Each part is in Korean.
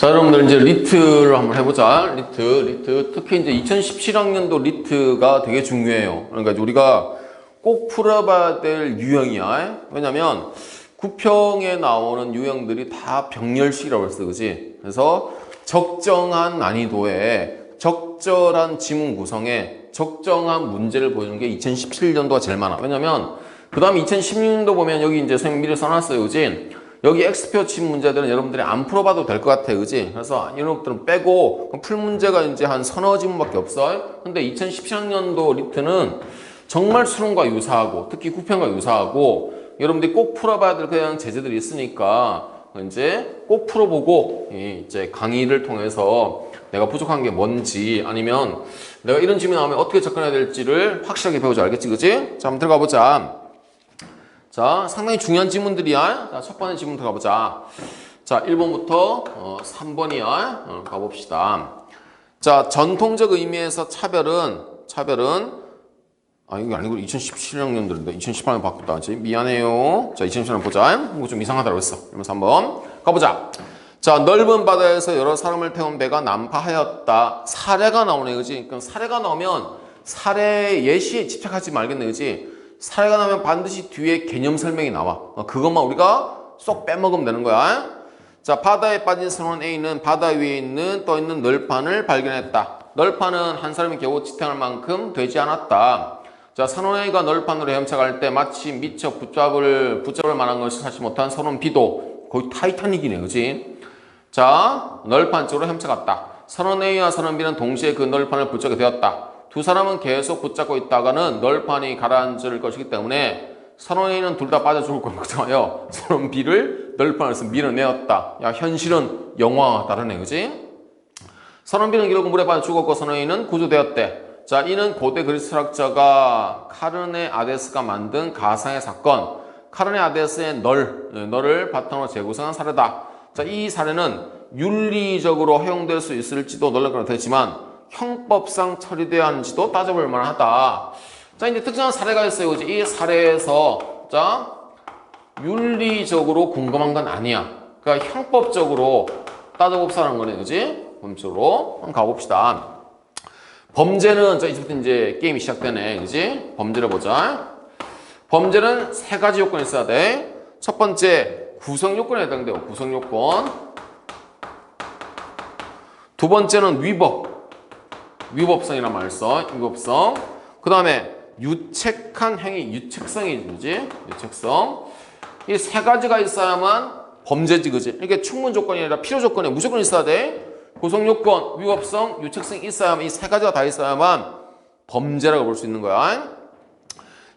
자, 여러분들 이제 리트를 한번 해보자. 리트. 특히 이제 2017학년도 리트가 되게 중요해요. 그러니까 우리가 꼭 풀어봐야 될 유형이야. 왜냐면 구평에 나오는 유형들이 다 병렬식이라고 했어, 그지? 그래서 적정한 난이도에 적절한 지문 구성에 적정한 문제를 보여주는 게 2017년도가 제일 많아. 왜냐면 그 다음에 2016년도 보면 여기 이제 선생님 미리 써놨어요, 그지? 여기 X표 친 문제들은 여러분들이 안 풀어봐도 될 것 같아, 그지? 그래서 이런 것들은 빼고 풀 문제가 이제 한 서너 지문밖에 없어. 근데 2017학년도 리트는 정말 수능과 유사하고 특히 구평과 유사하고 여러분들이 꼭 풀어봐야 될 그냥 제재들이 있으니까 이제 꼭 풀어보고 이제 강의를 통해서 내가 부족한 게 뭔지 아니면 내가 이런 질문이 나오면 어떻게 접근해야 될지를 확실하게 배우자. 알겠지, 그지? 자, 한번 들어가 보자. 자, 상당히 중요한 지문들이야. 자, 첫 번째 지문 들어가 보자. 자, 1번부터 3번이야. 가봅시다. 자, 전통적 의미에서 차별은 이게 아니고 2017학년들인데 2018년 바꿨다. 그치? 미안해요. 자, 2017년 보자. 이거 좀 이상하다고 했어. 이러면서 한번 가보자. 자, 넓은 바다에서 여러 사람을 태운 배가 난파하였다. 사례가 나오네, 그지? 그럼 사례가 나오면 사례 예시에 집착하지 말겠네, 그지? 사례가 나오면 반드시 뒤에 개념 설명이 나와. 그것만 우리가 쏙 빼먹으면 되는 거야. 자, 바다에 빠진 선원 A는 바다 위에 떠 있는 널판을 발견했다. 널판은 한 사람이 겨우 지탱할 만큼 되지 않았다. 자, 선원 A가 널판으로 헤엄쳐갈 때 마치 미처 붙잡을 만한 것을 찾지 못한 선원 B도 거의 타이타닉이네, 그지? 자, 널판 쪽으로 헤엄쳐갔다. 선원 A와 선원 B는 동시에 그 널판을 붙잡게 되었다. 두 사람은 계속 붙잡고 있다가는 널판이 가라앉을 것이기 때문에 선원 A는 둘 다 빠져 죽을 걸 걱정하여 선원 B를 널판에서 밀어내었다. 야, 현실은 영화와 다르네, 그지? 선원 B는 결국 물에 빠져 죽었고 선원 A는 구조되었대. 자, 이는 고대 그리스 철학자가 카르네 아데스가 만든 가상의 사건, 카르네 아데스의 널을 바탕으로 재구성한 사례다. 자, 이 사례는 윤리적으로 허용될 수 있을지도 논란이 되지만 형법상 처리돼야 하는지도 따져볼 만하다. 자, 이제 특정한 사례가 있어요, 그지? 이 사례에서 자, 윤리적으로 궁금한 건 아니야. 그러니까 형법적으로 따져봅시다는 거네, 그지? 범죄로 한번 가봅시다. 범죄는 자, 이제부터 이제 게임이 시작되네, 그지? 범죄를 보자. 범죄는 세 가지 요건이 있어야 돼. 첫 번째, 구성 요건에 해당돼요. 구성 요건. 두 번째는 위법성이란 말을 써. 위법성. 그 다음에 유책한 행위, 유책성이지, 그지? 유책성. 이 세 가지가 있어야만 범죄지, 그지? 이게 충분 조건이 아니라 필요 조건에 무조건 있어야 돼. 구성 요건, 위법성, 유책성이 있어야만, 이 세 가지가 다 있어야만 범죄라고 볼 수 있는 거야.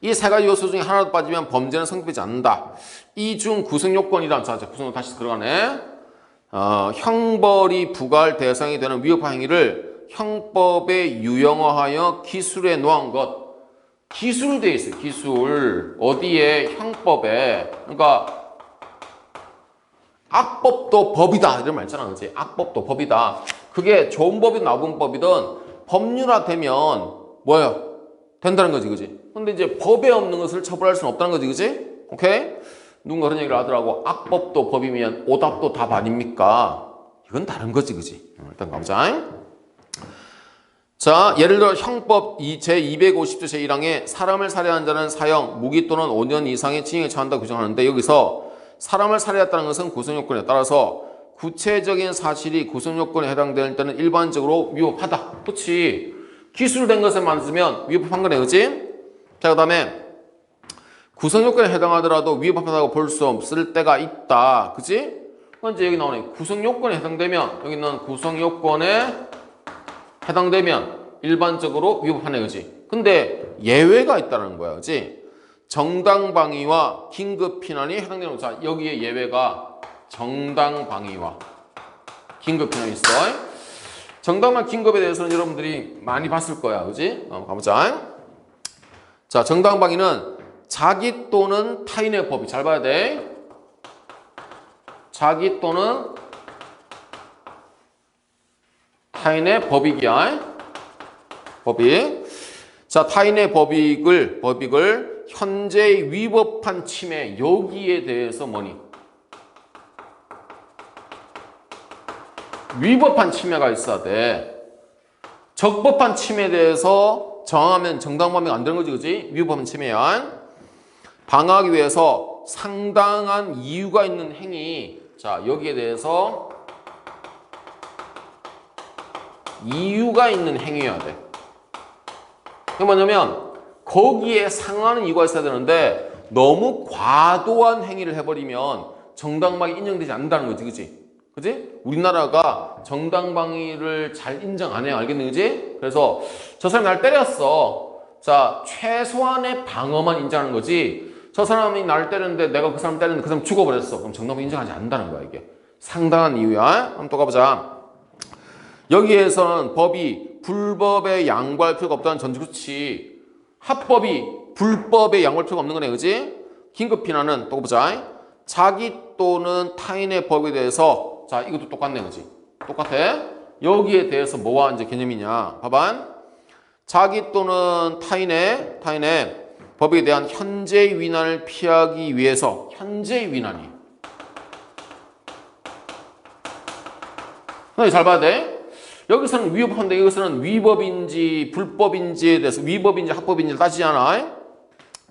이 세 가지 요소 중에 하나도 빠지면 범죄는 성립되지 않는다. 이 중 구성 요건이란, 자, 구성으로 다시 들어가네. 형벌이 부과할 대상이 되는 위법한 행위를 형법에 유형화하여 기술에 놓은 것. 기술돼 있어요. 기술. 어디에? 형법에. 그러니까 악법도 법이다 이런 말 있잖아, 그지? 악법도 법이다. 그게 좋은 법이든 나쁜 법이든 법률화되면 뭐야? 된다는 거지, 그지? 근데 이제 법에 없는 것을 처벌할 수는 없다는 거지, 그지? 오케이? 누군가 그런 얘기를 하더라고. 악법도 법이면 오답도 답 아닙니까? 이건 다른 거지, 그지? 일단 가보자. 자, 예를 들어 형법 제250조 제1항에 사람을 살해한 자는 사형, 무기 또는 5년 이상의 징역에 처한다 규정하는데 여기서 사람을 살해했다는 것은 구성요건에 따라서 구체적인 사실이 구성요건에 해당되는 때는 일반적으로 위법하다. 그렇지. 기술된 것에 맞으면 위법한 거네, 그지? 자, 그 다음에 구성요건에 해당하더라도 위법하다고 볼 수 없을 때가 있다. 그지? 이제 여기 나오네. 구성요건에 해당되면, 여기는 구성요건에 해당되면 일반적으로 위법하네, 그지? 근데 예외가 있다는 거야, 그지? 정당방위와 긴급피난이 해당되는 거죠. 여기에 예외가 정당방위와 긴급피난이 있어. 정당방 긴급에 대해서는 여러분들이 많이 봤을 거야, 그지? 가보자. 자, 정당방위는 자기 또는 타인의 법이, 잘 봐야 돼. 자기 또는 타인의 법익이야. 법익. 자, 타인의 법익을 현재 위법한 침해, 여기에 대해서 뭐니? 위법한 침해가 있어야 돼. 적법한 침해에 대해서 정하면 정당방위가 안 되는 거지, 그지? 위법한 침해야. 방어하기 위해서 상당한 이유가 있는 행위. 자, 여기에 대해서 이유가 있는 행위여야 돼. 그게 뭐냐면 거기에 상응하는 이유가 있어야 되는데 너무 과도한 행위를 해버리면 정당방위 인정되지 않는다는 거지, 그지? 그지? 우리나라가 정당방위를 잘 인정 안 해요. 알겠니, 그지? 그래서 저 사람이 날 때렸어. 자, 최소한의 방어만 인정하는 거지. 저 사람이 나를 때렸는데 내가 그 사람 때렸는데 그 사람 죽어버렸어. 그럼 정당방위 인정하지 않는다는 거야, 이게. 상당한 이유야. 한번 또 가보자. 여기에서는 법이 불법에 양보할 필요가 없다는 전제조치. 합법이 불법에 양보할 필요가 없는 거네, 그지? 긴급 피난은 또 보자. 자기 또는 타인의 법에 대해서, 자, 이것도 똑같네, 그지? 똑같아. 여기에 대해서 뭐와 이제 개념이냐? 봐봐. 자기 또는 타인의 법에 대한 현재의 위난을 피하기 위해서, 현재의 위난이. 잘 봐야 돼. 여기서는 위법한데 여기서는 위법인지 불법인지에 대해서 위법인지 합법인지를 따지지 않아.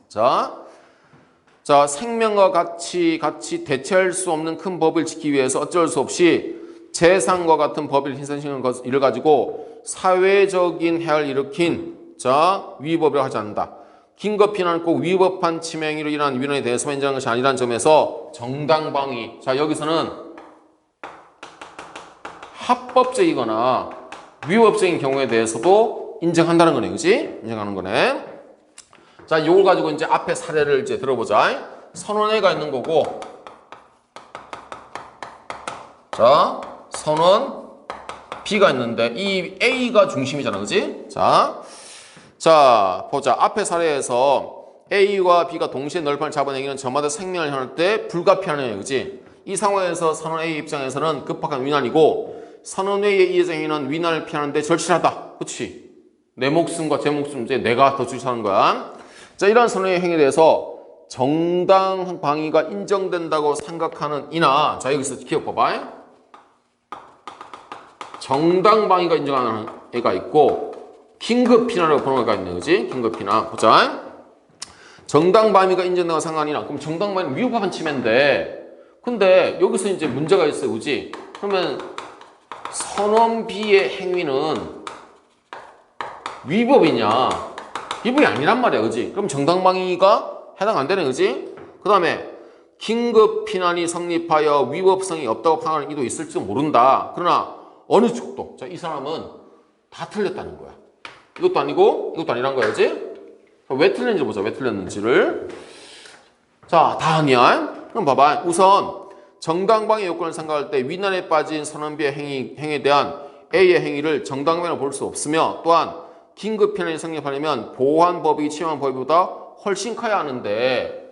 자, 생명과 같이 대체할 수 없는 큰 법을 지키기 위해서 어쩔 수 없이 재산과 같은 법을 희생시키는 것을 가지고 사회적인 해를 일으킨 위법이라고 하지 않는다. 긴급 피난은 꼭 위법한 침해 행위로 인한 위난에 대해서만 인정하는 것이 아니라는 점에서 정당방위. 자, 여기서는 합법적이거나 위법적인 경우에 대해서도 인정한다는 거네, 그지? 인정하는 거네. 자, 요걸 가지고 이제 앞에 사례를 이제 들어보자. 선언회가 있는 거고, 자, 선언 B가 있는데 이 A가 중심이잖아, 그지? 자, 보자. 앞에 사례에서 A와 B가 동시에 널판을 잡아내기는 저마다 생명을 향할 때 불가피하는 애, 그지? 이 상황에서 선언 A 입장에서는 급박한 위난이고, 선언회의 이해정의는 위난을 피하는데 절실하다. 그치? 내 목숨과 제 목숨, 이제 내가 더 중시하는 거야. 자, 이러한 선언회의 행위에 대해서 정당 방위가 인정된다고 생각하는 이나, 자, 여기서 기억봐봐. 정당 방위가 인정하는 애가 있고, 긴급 피난이라고 보는 애가 있네, 그지? 긴급 피난. 보자. 정당 방위가 인정된다고 생각하니나, 그럼 정당 방위는 위법한 침해인데, 근데 여기서 이제 문제가 있어요, 그지? 그러면 선언 B의 행위는 위법이냐? 위법이 아니란 말이야, 그지? 그럼 정당방위가 해당 안 되네, 그지? 그 다음에 긴급 피난이 성립하여 위법성이 없다고 판단하는 이도 있을지 모른다. 그러나 어느 쪽도, 자, 이 사람은 다 틀렸다는 거야. 이것도 아니고 이것도 아니란 거야, 그지? 왜 틀렸는지 보자. 왜 틀렸는지를. 자, 다 아니야. 그럼 봐봐. 우선 정당방위 요건을 생각할 때 위난에 빠진 선언비의 행위에 대한 A의 행위를 정당방위로 볼 수 없으며, 또한 긴급 피난이 성립하려면 보호한 법이 침해한 법보다 훨씬 커야 하는데,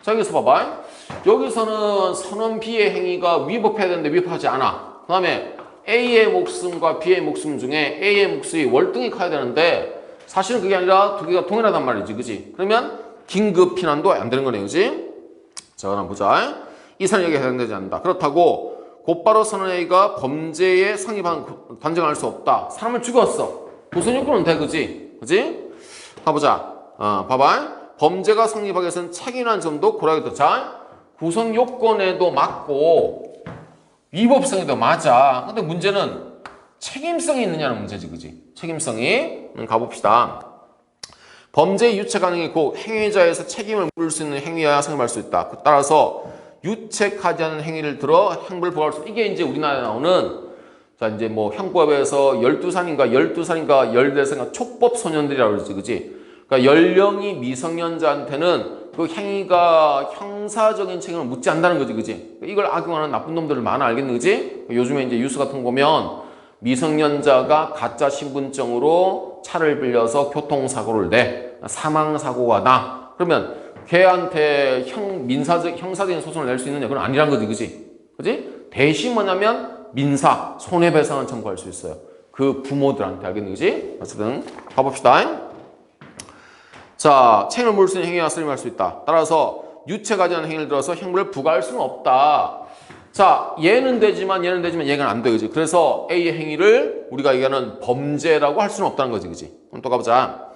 자, 여기서 봐봐. 여기서는 선언 B의 행위가 위법해야 되는데 위법하지 않아. 그 다음에 A의 목숨과 B의 목숨 중에 A의 목숨이 월등히 커야 되는데 사실은 그게 아니라 두 개가 동일하단 말이지, 그지? 그러면 긴급 피난도 안 되는 거네, 그지? 자, 그럼 보자. 이 선언에게 해당되지 않는다. 그렇다고 곧바로 선언 A가 범죄에 성립한 단정할 수 없다. 사람을 죽였어. 구성 요건은 돼, 그지? 그지? 가보자. 봐봐. 범죄가 성립하기 위해서는 책임이라는 점도 고려하겠다. 자, 구성 요건에도 맞고 위법성에도 맞아. 근데 문제는 책임성이 있느냐는 문제지, 그지? 책임성이. 가봅시다. 범죄의 유체 가능이 곧 행위자에서 책임을 물을 수 있는 행위여야 성립할 수 있다. 따라서 유책하지 않은 행위를 들어 형벌을 부과할 수, 이게 이제 우리나라에 나오는, 자, 이제 뭐 형법에서 12살인가 14살인가 촉법 소년들이라고 그러지, 그지? 그러니까 연령이 미성년자한테는 그 행위가 형사적인 책임을 묻지 않는다는 거지, 그지? 이걸 악용하는 나쁜 놈들을 많아, 알겠니, 그지? 요즘에 이제 뉴스 같은 거 보면 미성년자가 가짜 신분증으로 차를 빌려서 교통사고를 내, 사망사고가 나. 그러면 걔한테 형사적인 소송을 낼 수 있느냐? 그건 아니란 거지, 그지? 그지? 대신 뭐냐면 민사, 손해배상을 청구할 수 있어요. 그 부모들한테, 알겠니, 그지? 어쨌든 가봅시다. 자, 책임을 물을 수 있는 행위가 성립할 수 있다. 따라서 유체가지 않은 행위를 들어서 형벌을 부과할 수는 없다. 자, 얘는 되지만 얘가 안 돼, 그지? 그래서 A의 행위를 우리가 얘기하는 범죄라고 할 수는 없다는 거지, 그지? 그럼 또 가보자.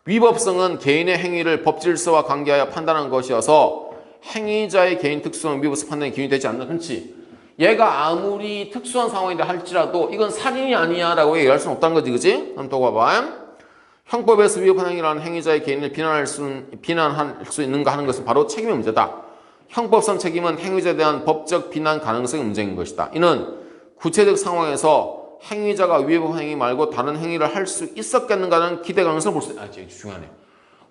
위법성은 개인의 행위를 법질서와 관계하여 판단하는 것이어서 행위자의 개인 특수는 위법성 판단의 기준이 되지 않는. 그렇지? 얘가 아무리 특수한 상황이라 할지라도 이건 살인이 아니야 라고 얘기할 수는 없다는 거지, 그지? 그럼 또 봐봐. 형법에서 위법한 행위라는 행위자의 개인을 비난할 수 있는가 하는 것은 바로 책임의 문제다. 형법상 책임은 행위자에 대한 법적 비난 가능성의 문제인 것이다. 이는 구체적 상황에서 행위자가 위법한 행위 말고 다른 행위를 할 수 있었겠는가는 기대 가능성을 볼 수 있다. 이게 중요하네.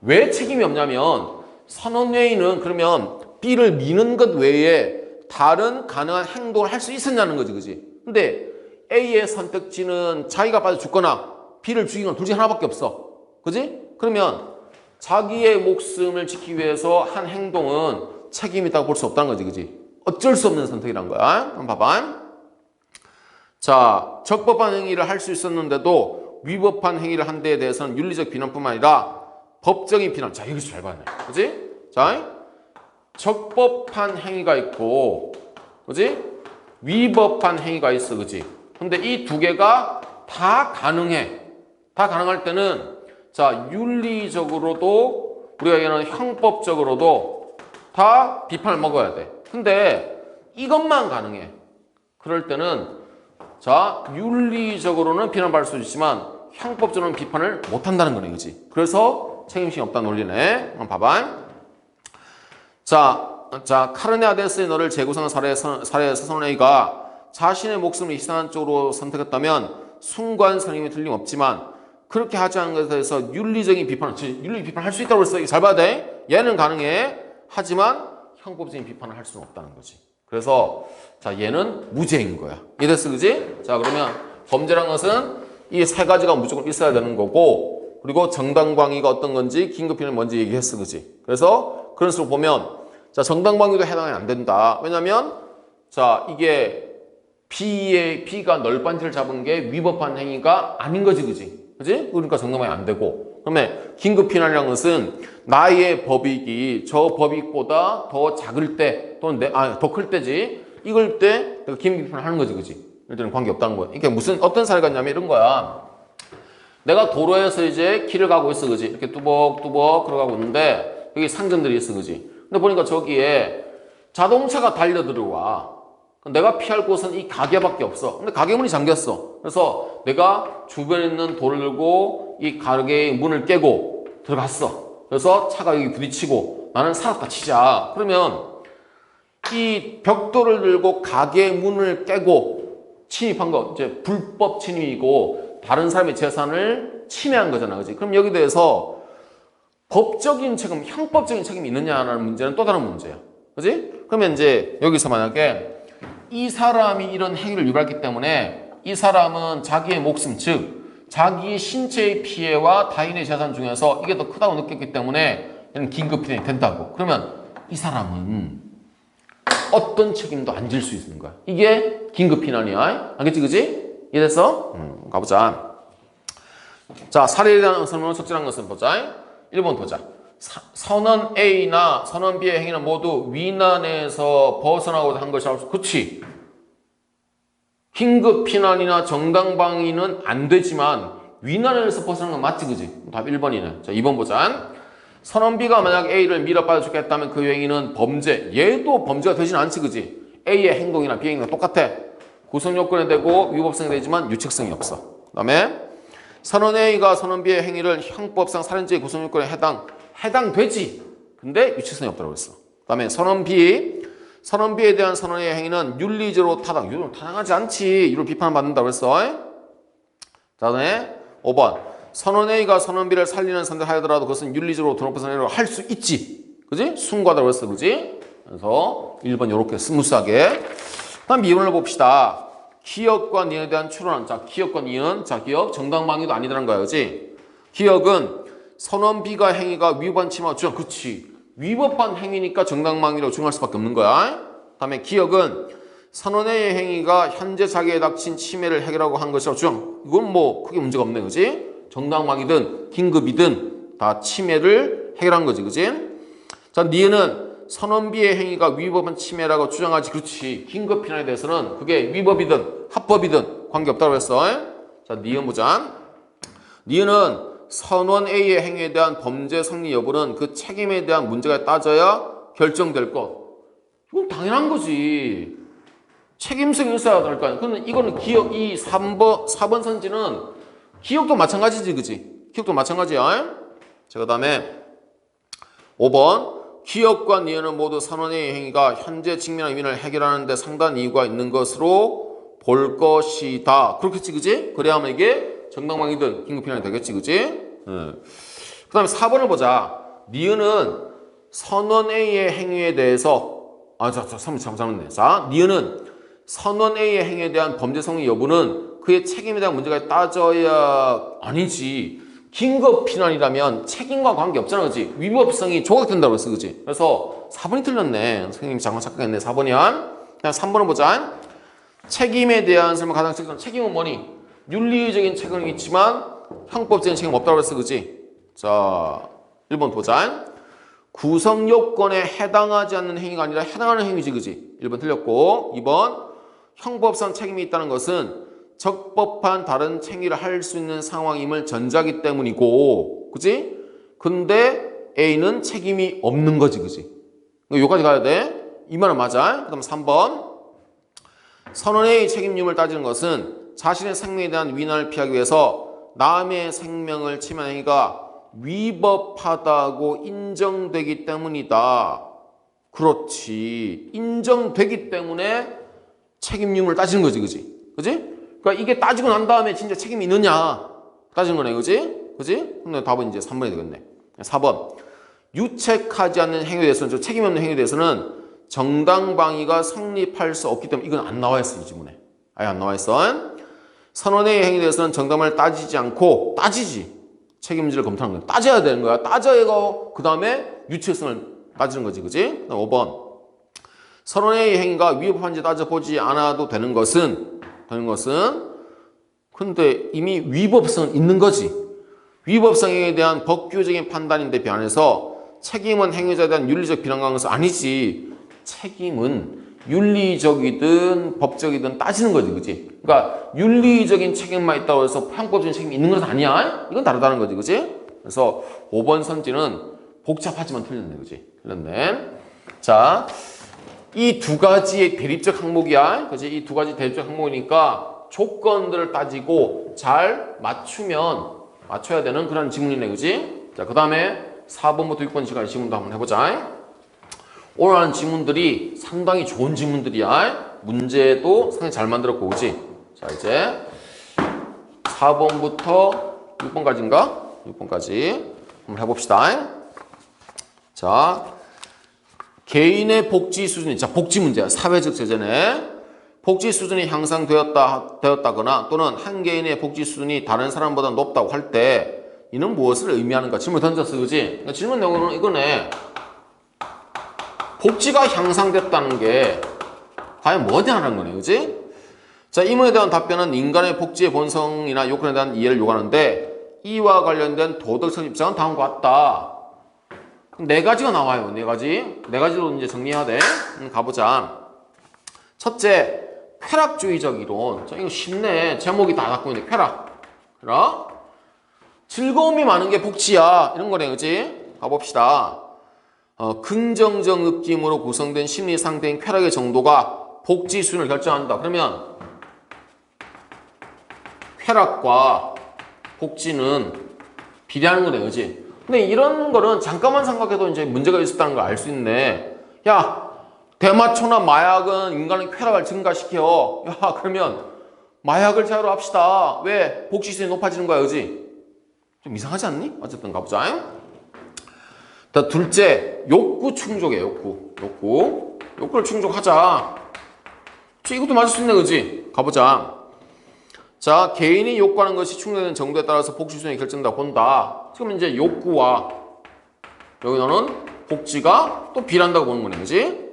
왜 책임이 없냐면 선언회의는 그러면 B를 미는 것 외에 다른 가능한 행동을 할 수 있었냐는 거지, 그지? 근데 A의 선택지는 자기가 빠져 죽거나 B를 죽이거나 둘 중에 하나밖에 없어. 그지? 그러면 자기의 목숨을 지키기 위해서 한 행동은 책임이 있다고 볼 수 없다는 거지, 그지? 어쩔 수 없는 선택이란 거야. 한번 봐봐. 자, 적법한 행위를 할 수 있었는데도 위법한 행위를 한 데에 대해서는 윤리적 비난뿐만 아니라 법적인 비난. 자, 여기서 잘 봤네. 그지? 자, 적법한 행위가 있고, 그지? 위법한 행위가 있어, 그지? 근데 이 두 개가 다 가능해. 다 가능할 때는, 자, 윤리적으로도, 우리가 얘기하는 형법적으로도 다 비판을 먹어야 돼. 근데 이것만 가능해. 그럴 때는, 자, 윤리적으로는 비난받을 수 있지만, 형법적으로는 비판을 못 한다는 거네, 그지? 그래서 책임심이 없다는 논리네. 한번 봐봐. 자, 카르네아데스의 너를 재구성한 사례에서 선언회의가 자신의 목숨을 희생한 쪽으로 선택했다면 순관 선임이 틀림없지만 그렇게 하지 않은 것에 대해서 윤리적인 비판을, 윤리 비판을 할 수 있다고 했어. 잘 봐야 돼. 얘는 가능해. 하지만 형법적인 비판을 할 수는 없다는 거지. 그래서 자, 얘는 무죄인 거야. 이해됐어, 그지? 자, 그러면 범죄란 것은 이 세 가지가 무조건 있어야 되는 거고, 그리고 정당방위가 어떤 건지 긴급히는 뭔지 얘기했어, 그지? 그래서 그런 식으로 보면, 자, 정당방위도 해당이 안 된다. 왜냐면, 자, 이게 B가 널빤지를 잡은 게 위법한 행위가 아닌 거지, 그지? 그지? 그러니까 정당방위 안 되고. 그러면 긴급피난이라는 것은 나의 법익이 저 법익보다 더 작을 때, 또는 더 클 때지. 이걸 때 내가 긴급피난을 하는 거지, 그지? 이럴 때는 관계없다는 거야. 이게 어떤 사례가 있냐면 이런 거야. 내가 도로에서 이제 길을 가고 있어, 그지? 이렇게 뚜벅뚜벅 걸어가고 있는데 여기 상점들이 있어, 그지? 근데 보니까 저기에 자동차가 달려 들어와. 내가 피할 곳은 이 가게밖에 없어. 근데 가게 문이 잠겼어. 그래서 내가 주변에 있는 돌을 들고 이 가게의 문을 깨고 들어갔어. 그래서 차가 여기 부딪히고 나는 살았다 치자. 그러면 이 벽돌을 들고 가게 문을 깨고 침입한 거 이제 불법 침입이고 다른 사람의 재산을 침해한 거잖아, 그지? 그럼 여기 대해서 법적인 책임, 형법적인 책임이 있느냐라는 문제는 또 다른 문제야, 그지? 그러면 이제 여기서 만약에 이 사람이 이런 행위를 유발했기 때문에 이 사람은 자기의 목숨, 즉 자기의 신체의 피해와 타인의 재산 중에서 이게 더 크다고 느꼈기 때문에 이런 긴급피난이 된다고. 그러면 이 사람은 어떤 책임도 안 질 수 있는 거야. 이게 긴급피난이야. 알겠지, 그지? 이해됐어? 가보자. 자, 사례에 대한 설명은 적절한 것은 보자. 1번 보자. 선언 A나 선언 B의 행위는 모두 위난에서 벗어나고자 한 것이 없어. 그렇지. 긴급피난이나 정당방위는 안 되지만 위난에서 벗어나는 건 맞지, 그지? 답 1번이네. 자, 2번 보자. 선언 B가 만약 A를 밀어빠져 죽게 했다면 그 행위는 범죄. 얘도 범죄가 되진 않지, 그지? A의 행동이나 B 행동이 똑같아. 구성 요건에 되고 위법성이 되지만 유책성이 없어. 그 다음에 선언 A가 선언 B의 행위를 형법상 살인죄의 구성 요건에 해당되지. 근데 유책성이 없다고 했어. 그 다음에 선언 B에 대한 선언의 행위는 윤리적으로 타당하지 않지. 이를 비판을 받는다고 했어. 그 다음에 5번. 선언 A가 선언 B를 살리는 선택하더라도 그것은 윤리적으로 더 높은 선언을 할 수 있지. 그지? 순과다고 했어. 그지? 그래서 1번 이렇게 스무스하게. 다음 2번을 봅시다. 기억과 니은에 대한 추론은. 자, 기억과 니은. 자, 기억. 정당방위도 아니라는 거야. 그지? 기억은 선언 B가 행위가 위법한 침해와 주장. 그치. 위법한 행위니까 정당방위로 주장할 수밖에 없는 거야. 다음에 기억은 선언 A의 행위가 현재 자기에 닥친 침해를 해결하고 한 것이라고 주장. 이건 뭐 크게 문제가 없네. 그지? 정당방위든 긴급이든 다 침해를 해결한 거지. 그지? 자, 니은은 선원비의 행위가 위법한 침해라고 주장하지. 그렇지. 긴급 피난에 대해서는 그게 위법이든 합법이든 관계없다고 했어. 자, 니은 보자. 니은은 선원 A의 행위에 대한 범죄 성립 여부는 그 책임에 대한 문제가 따져야 결정될 것. 이건 당연한 거지. 책임성이 있어야 될 거 아니야. 근데 이거는 기억, 이 4번 선지는 기억도 마찬가지지, 그지? 기억도 마찬가지야. 자, 그 다음에 5번. 기억과 니은은 모두 선원의 행위가 현재 직면한 위인을 해결하는 데 상당한 이유가 있는 것으로 볼 것이다. 그렇겠지, 그지? 그래야만 이게 정당방위든 긴급피난이 되겠지, 그지? 그 다음에 4번을 보자. 니은은 선원 A의 행위에 대해서, 잘못네. 자, 니은은 선원 A의 행위에 대한 범죄 성립 여부는 그의 책임에 대한 문제가 따져야 아니지. 긴급 피난이라면 책임과 관계 없잖아, 그지? 위법성이 조각된다고 했어, 그지? 그래서 4번이 틀렸네. 선생님이 잠깐 착각했네. 4번이야. 그냥 3번을 보자. 책임에 대한 설명 가장 적은 책임은 뭐니? 윤리적인 책임은 있지만 형법적인 책임 없다고 했어, 그지? 자, 1번 보자. 구성 요건에 해당하지 않는 행위가 아니라 해당하는 행위지, 그지? 1번 틀렸고, 2번 형법상 책임이 있다는 것은 적법한 다른 행위를 할 수 있는 상황임을 전제하기 때문이고, 그지? 근데 A는 책임이 없는 거지, 그지? 여기까지 가야 돼. 이 말은 맞아. 그 다음 3번. 선원의 책임임을 따지는 것은 자신의 생명에 대한 위난을 피하기 위해서 남의 생명을 침해하는 행위가 위법하다고 인정되기 때문이다. 그렇지. 인정되기 때문에 책임임을 따지는 거지, 그지? 그지? 그러니까 이게 따지고 난 다음에 진짜 책임이 있느냐 따지는 거네, 그지? 그지? 근데 답은 이제 3번이 되겠네. 4번. 유책하지 않는 행위에 대해서는, 책임 없는 행위에 대해서는 정당방위가 성립할 수 없기 때문에 이건 안 나와 있어, 이 지문에. 아예 안 나와 있어. 선원의 행위에 대해서는 정당방위를 따지지 않고, 따지지. 책임질을 검토하는 거야. 따져야 되는 거야. 따져야 그 다음에 유책성을 따지는 거지, 그지? 5번. 선원의 행위가 위법한지 따져보지 않아도 되는 것은 근데 이미 위법성은 있는 거지. 위법성에 대한 법규적인 판단인데 비한해서 책임은 행위자에 대한 윤리적 비난과 것은 아니지. 책임은 윤리적이든 법적이든 따지는 거지, 그지? 그러니까 윤리적인 책임만 있다고 해서 형법적인 책임이 있는 것은 아니야. 이건 다르다는 거지, 그지? 그래서 5번 선지는 복잡하지만 틀렸네, 그지? 틀렸네. 자, 이 두 가지의 대립적 항목이야. 그지? 이 두 가지 대립적 항목이니까 조건들을 따지고 잘 맞춰야 되는 그런 지문이네, 그지? 자, 그 다음에 4번부터 6번 시간 지문도 한번 해보자. 오늘 하는 지문들이 상당히 좋은 지문들이야. 문제도 상당히 잘 만들었고, 그지? 자, 이제 4번부터 6번까지인가? 6번까지 한번 해봅시다. 자, 개인의 복지 수준이, 복지 문제야. 사회적 제재네. 복지 수준이 향상되었다거나 또는 한 개인의 복지 수준이 다른 사람보다 높다고 할 때 이는 무엇을 의미하는가? 질문 던졌어, 그지? 그러니까 질문 내용은 이거네. 복지가 향상됐다는 게 과연 뭐냐는 거네, 그지? 자, 이 문에 대한 답변은 인간의 복지의 본성이나 요건에 대한 이해를 요구하는데 이와 관련된 도덕적 입장은 다음과 같다. 네 가지가 나와요. 네 가지로 이제 정리해야 돼. 가보자. 첫째, 쾌락주의적 이론. 자, 이거 쉽네. 제목이 다 갖고 있네. 쾌락. 즐거움이 많은 게 복지야. 이런 거네, 그지? 가봅시다. 긍정적 느낌으로 구성된 심리 상태인 쾌락의 정도가 복지 수준을 결정한다. 그러면 쾌락과 복지는 비례하는 거네, 그지? 근데 이런 거는 잠깐만 생각해도 이제 문제가 있었다는 걸 알 수 있네. 야, 대마초나 마약은 인간의 쾌락을 증가시켜. 야, 그러면 마약을 제로 합시다. 왜? 복지 수준이 높아지는 거야, 그지? 좀 이상하지 않니? 어쨌든 가보자. 자, 둘째, 욕구 충족이에요, 욕구를 충족하자. 이것도 맞을 수 있네, 그지? 가보자. 자, 개인이 욕구하는 것이 충족되는 정도에 따라서 복지 수준이 결정된다고 본다. 지금 이제 욕구와 여기서는 복지가 또 비례한다고 보는 거네, 그지?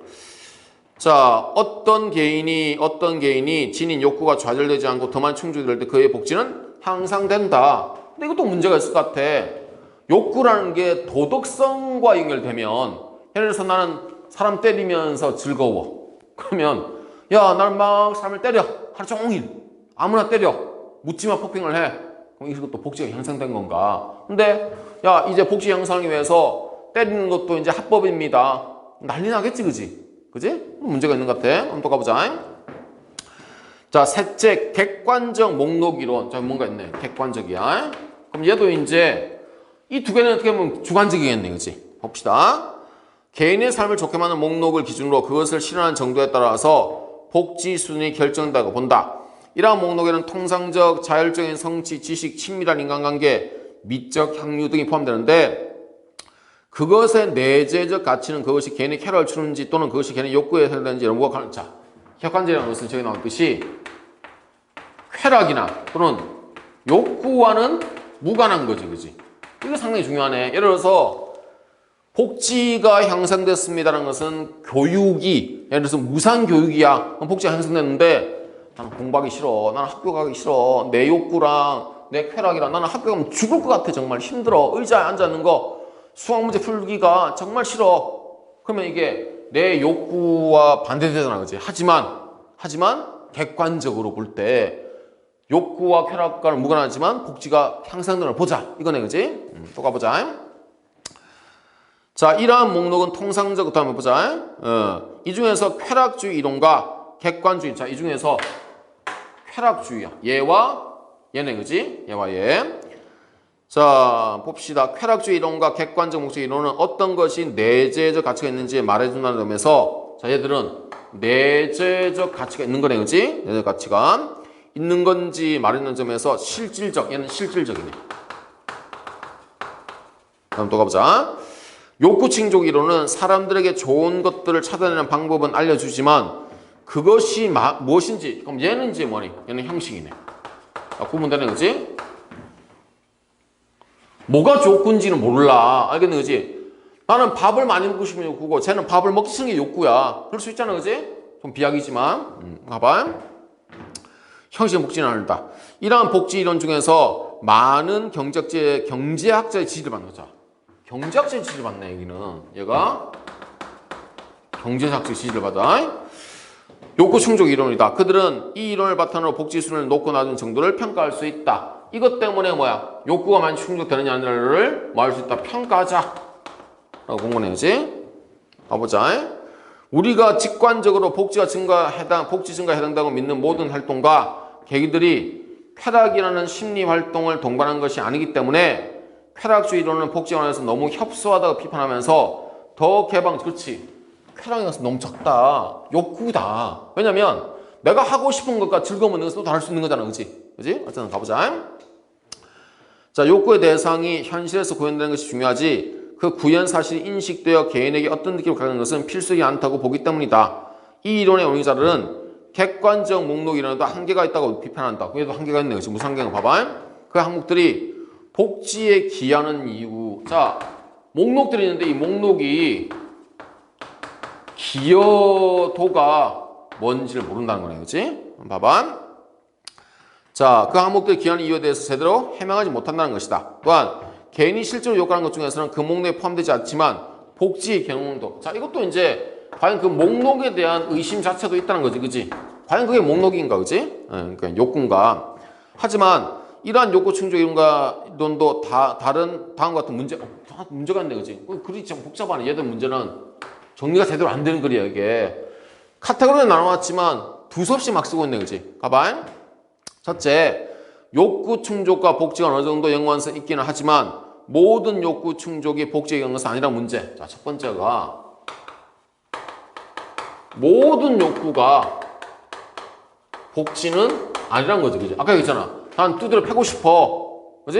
자, 어떤 개인이 지닌 욕구가 좌절되지 않고 더 많이 충족될 때 그의 복지는 향상된다. 근데 이것도 문제가 있을 것 같아. 욕구라는 게 도덕성과 연결되면, 예를 들어서 나는 사람 때리면서 즐거워. 그러면 야, 날 막 사람을 때려. 하루 종일. 아무나 때려. 묻지마 폭행을 해. 그럼 이것도 복지가 형성된 건가? 근데 야, 이제 복지 형성하기 위해서 때리는 것도 이제 합법입니다. 난리 나겠지, 그지? 그지? 문제가 있는 것 같아. 한번 또 가보자. 자, 셋째, 객관적 목록 이론. 자, 뭔가 있네. 객관적이야. 그럼 얘도 이제 이 두 개는 어떻게 보면 주관적이겠네, 그지? 봅시다. 개인의 삶을 좋게 만드는 목록을 기준으로 그것을 실현하는 정도에 따라서 복지 수준이 결정된다고 본다. 이러한 목록에는 통상적, 자율적인 성취, 지식, 친밀한 인간관계, 미적 향유 등이 포함되는데 그것의 내재적 가치는 그것이 개인의 쾌락을 추는지 또는 그것이 개인의 욕구에 해당되는지 연구가 가능. 자, 객관적이라는 것은 저기 나왔듯이 쾌락이나 또는 욕구와는 무관한 거지, 그지? 이거 상당히 중요하네. 예를 들어서 복지가 형성됐습니다라는 것은 교육이, 예를 들어서 무상교육이야. 그럼 복지가 형성됐는데 나는 공부하기 싫어. 나는 학교 가기 싫어. 내 욕구랑 내 쾌락이랑 나는 학교 가면 죽을 것 같아. 정말 힘들어. 의자에 앉아있는 거 수학 문제 풀기가 정말 싫어. 그러면 이게 내 욕구와 반대되잖아, 그지? 하지만 객관적으로 볼 때 욕구와 쾌락과는 무관하지만 복지가 향상되는 걸 보자. 이거네, 그지? 또 가보자. 자, 이러한 목록은 통상적, 또 한번 보자. 이 중에서 쾌락주의 이론과 객관주의. 자, 이 중에서 쾌락주의야. 얘와 얘네, 그지? 얘와 얘. 자, 봅시다. 쾌락주의 이론과 객관적 목적 이론은 어떤 것이 내재적 가치가 있는지 말해준다는 점에서 자, 얘들은 내재적 가치가 있는 거네, 그지? 내재적 가치가 있는 건지 말해주는 점에서 실질적, 얘는 실질적이네. 다음 또 가보자. 욕구칭족 이론은 사람들에게 좋은 것들을 찾아내는 방법은 알려주지만 그것이 무엇인지, 그럼 얘는 이제 뭐니? 얘는 형식이네. 구분되네, 그지? 뭐가 욕구인지는 몰라. 알겠네, 그지? 나는 밥을 많이 먹고 싶은 욕구고 쟤는 밥을 먹기 싫은 게 욕구야. 그럴 수 있잖아, 그지? 좀 비약이지만. 봐봐. 형식의 복지는 아니다. 이러한 복지 이론 중에서 많은 경제학자의 지지를 받는 거죠. 경제학자의 지지를 받네, 여기는. 얘가 경제학자의 지지를 받아. 욕구 충족 이론이다. 그들은 이 이론을 바탕으로 복지 수준을 높고 낮은 정도를 평가할 수 있다. 이것 때문에 뭐야? 욕구가 많이 충족되느냐 아니냐를 뭐 할 수 있다. 평가하자. 라고 본 거네, 그지? 가보자. 우리가 직관적으로 복지 증가에 해당된다고 믿는 모든 활동과 계기들이 쾌락이라는 심리 활동을 동반한 것이 아니기 때문에 쾌락주의 이론은 복지에 관해서 너무 협소하다고 비판하면서 더 그렇지. 쾌락이 너무 적다. 욕구다. 왜냐면 내가 하고 싶은 것과 즐거움은 또 다를 수 있는 거잖아, 그지? 그지? 어쨌든 가보자. 자, 욕구의 대상이 현실에서 구현되는 것이 중요하지 그 구현 사실이 인식되어 개인에게 어떤 느낌을 갖는 것은 필수이지 않다고 보기 때문이다. 이 이론의 원인자들은 객관적 목록 이론에도 한계가 있다고 비판한다. 그게도 한계가 있네. 그치? 무슨 한계가 봐봐. 그 항목들이 복지에 기하는 이유. 자, 목록들이 있는데 이 목록이 기여도가 뭔지를 모른다는 거네. 그치? 봐봐. 자, 그 항목들이 기하는 이유에 대해서 제대로 해명하지 못한다는 것이다. 또한 개인이 실제로 요구하는 것 중에서는 그 목록에 포함되지 않지만 복지 경험도. 자, 이것도 이제 과연 그 목록에 대한 의심 자체도 있다는 거지, 그지? 과연 그게 목록인가, 그지? 그러니까 욕구인가. 하지만 이러한 욕구 충족 이론도 다음과 같은 문제가 있네, 그지? 글이 참 복잡하네. 얘들 문제는 정리가 제대로 안 되는 글이야, 이게. 카테고리는 나눠놨지만 두서없이 막 쓰고 있네, 그지? 가봐. 첫째, 욕구 충족과 복지가 어느 정도 연관성이 있기는 하지만 모든 욕구 충족이 복지에 연관성이 아니란 문제. 자, 첫 번째가 모든 욕구가 복지는 아니란 거지, 그지? 아까 얘기했잖아. 난 두드려 패고 싶어, 그지?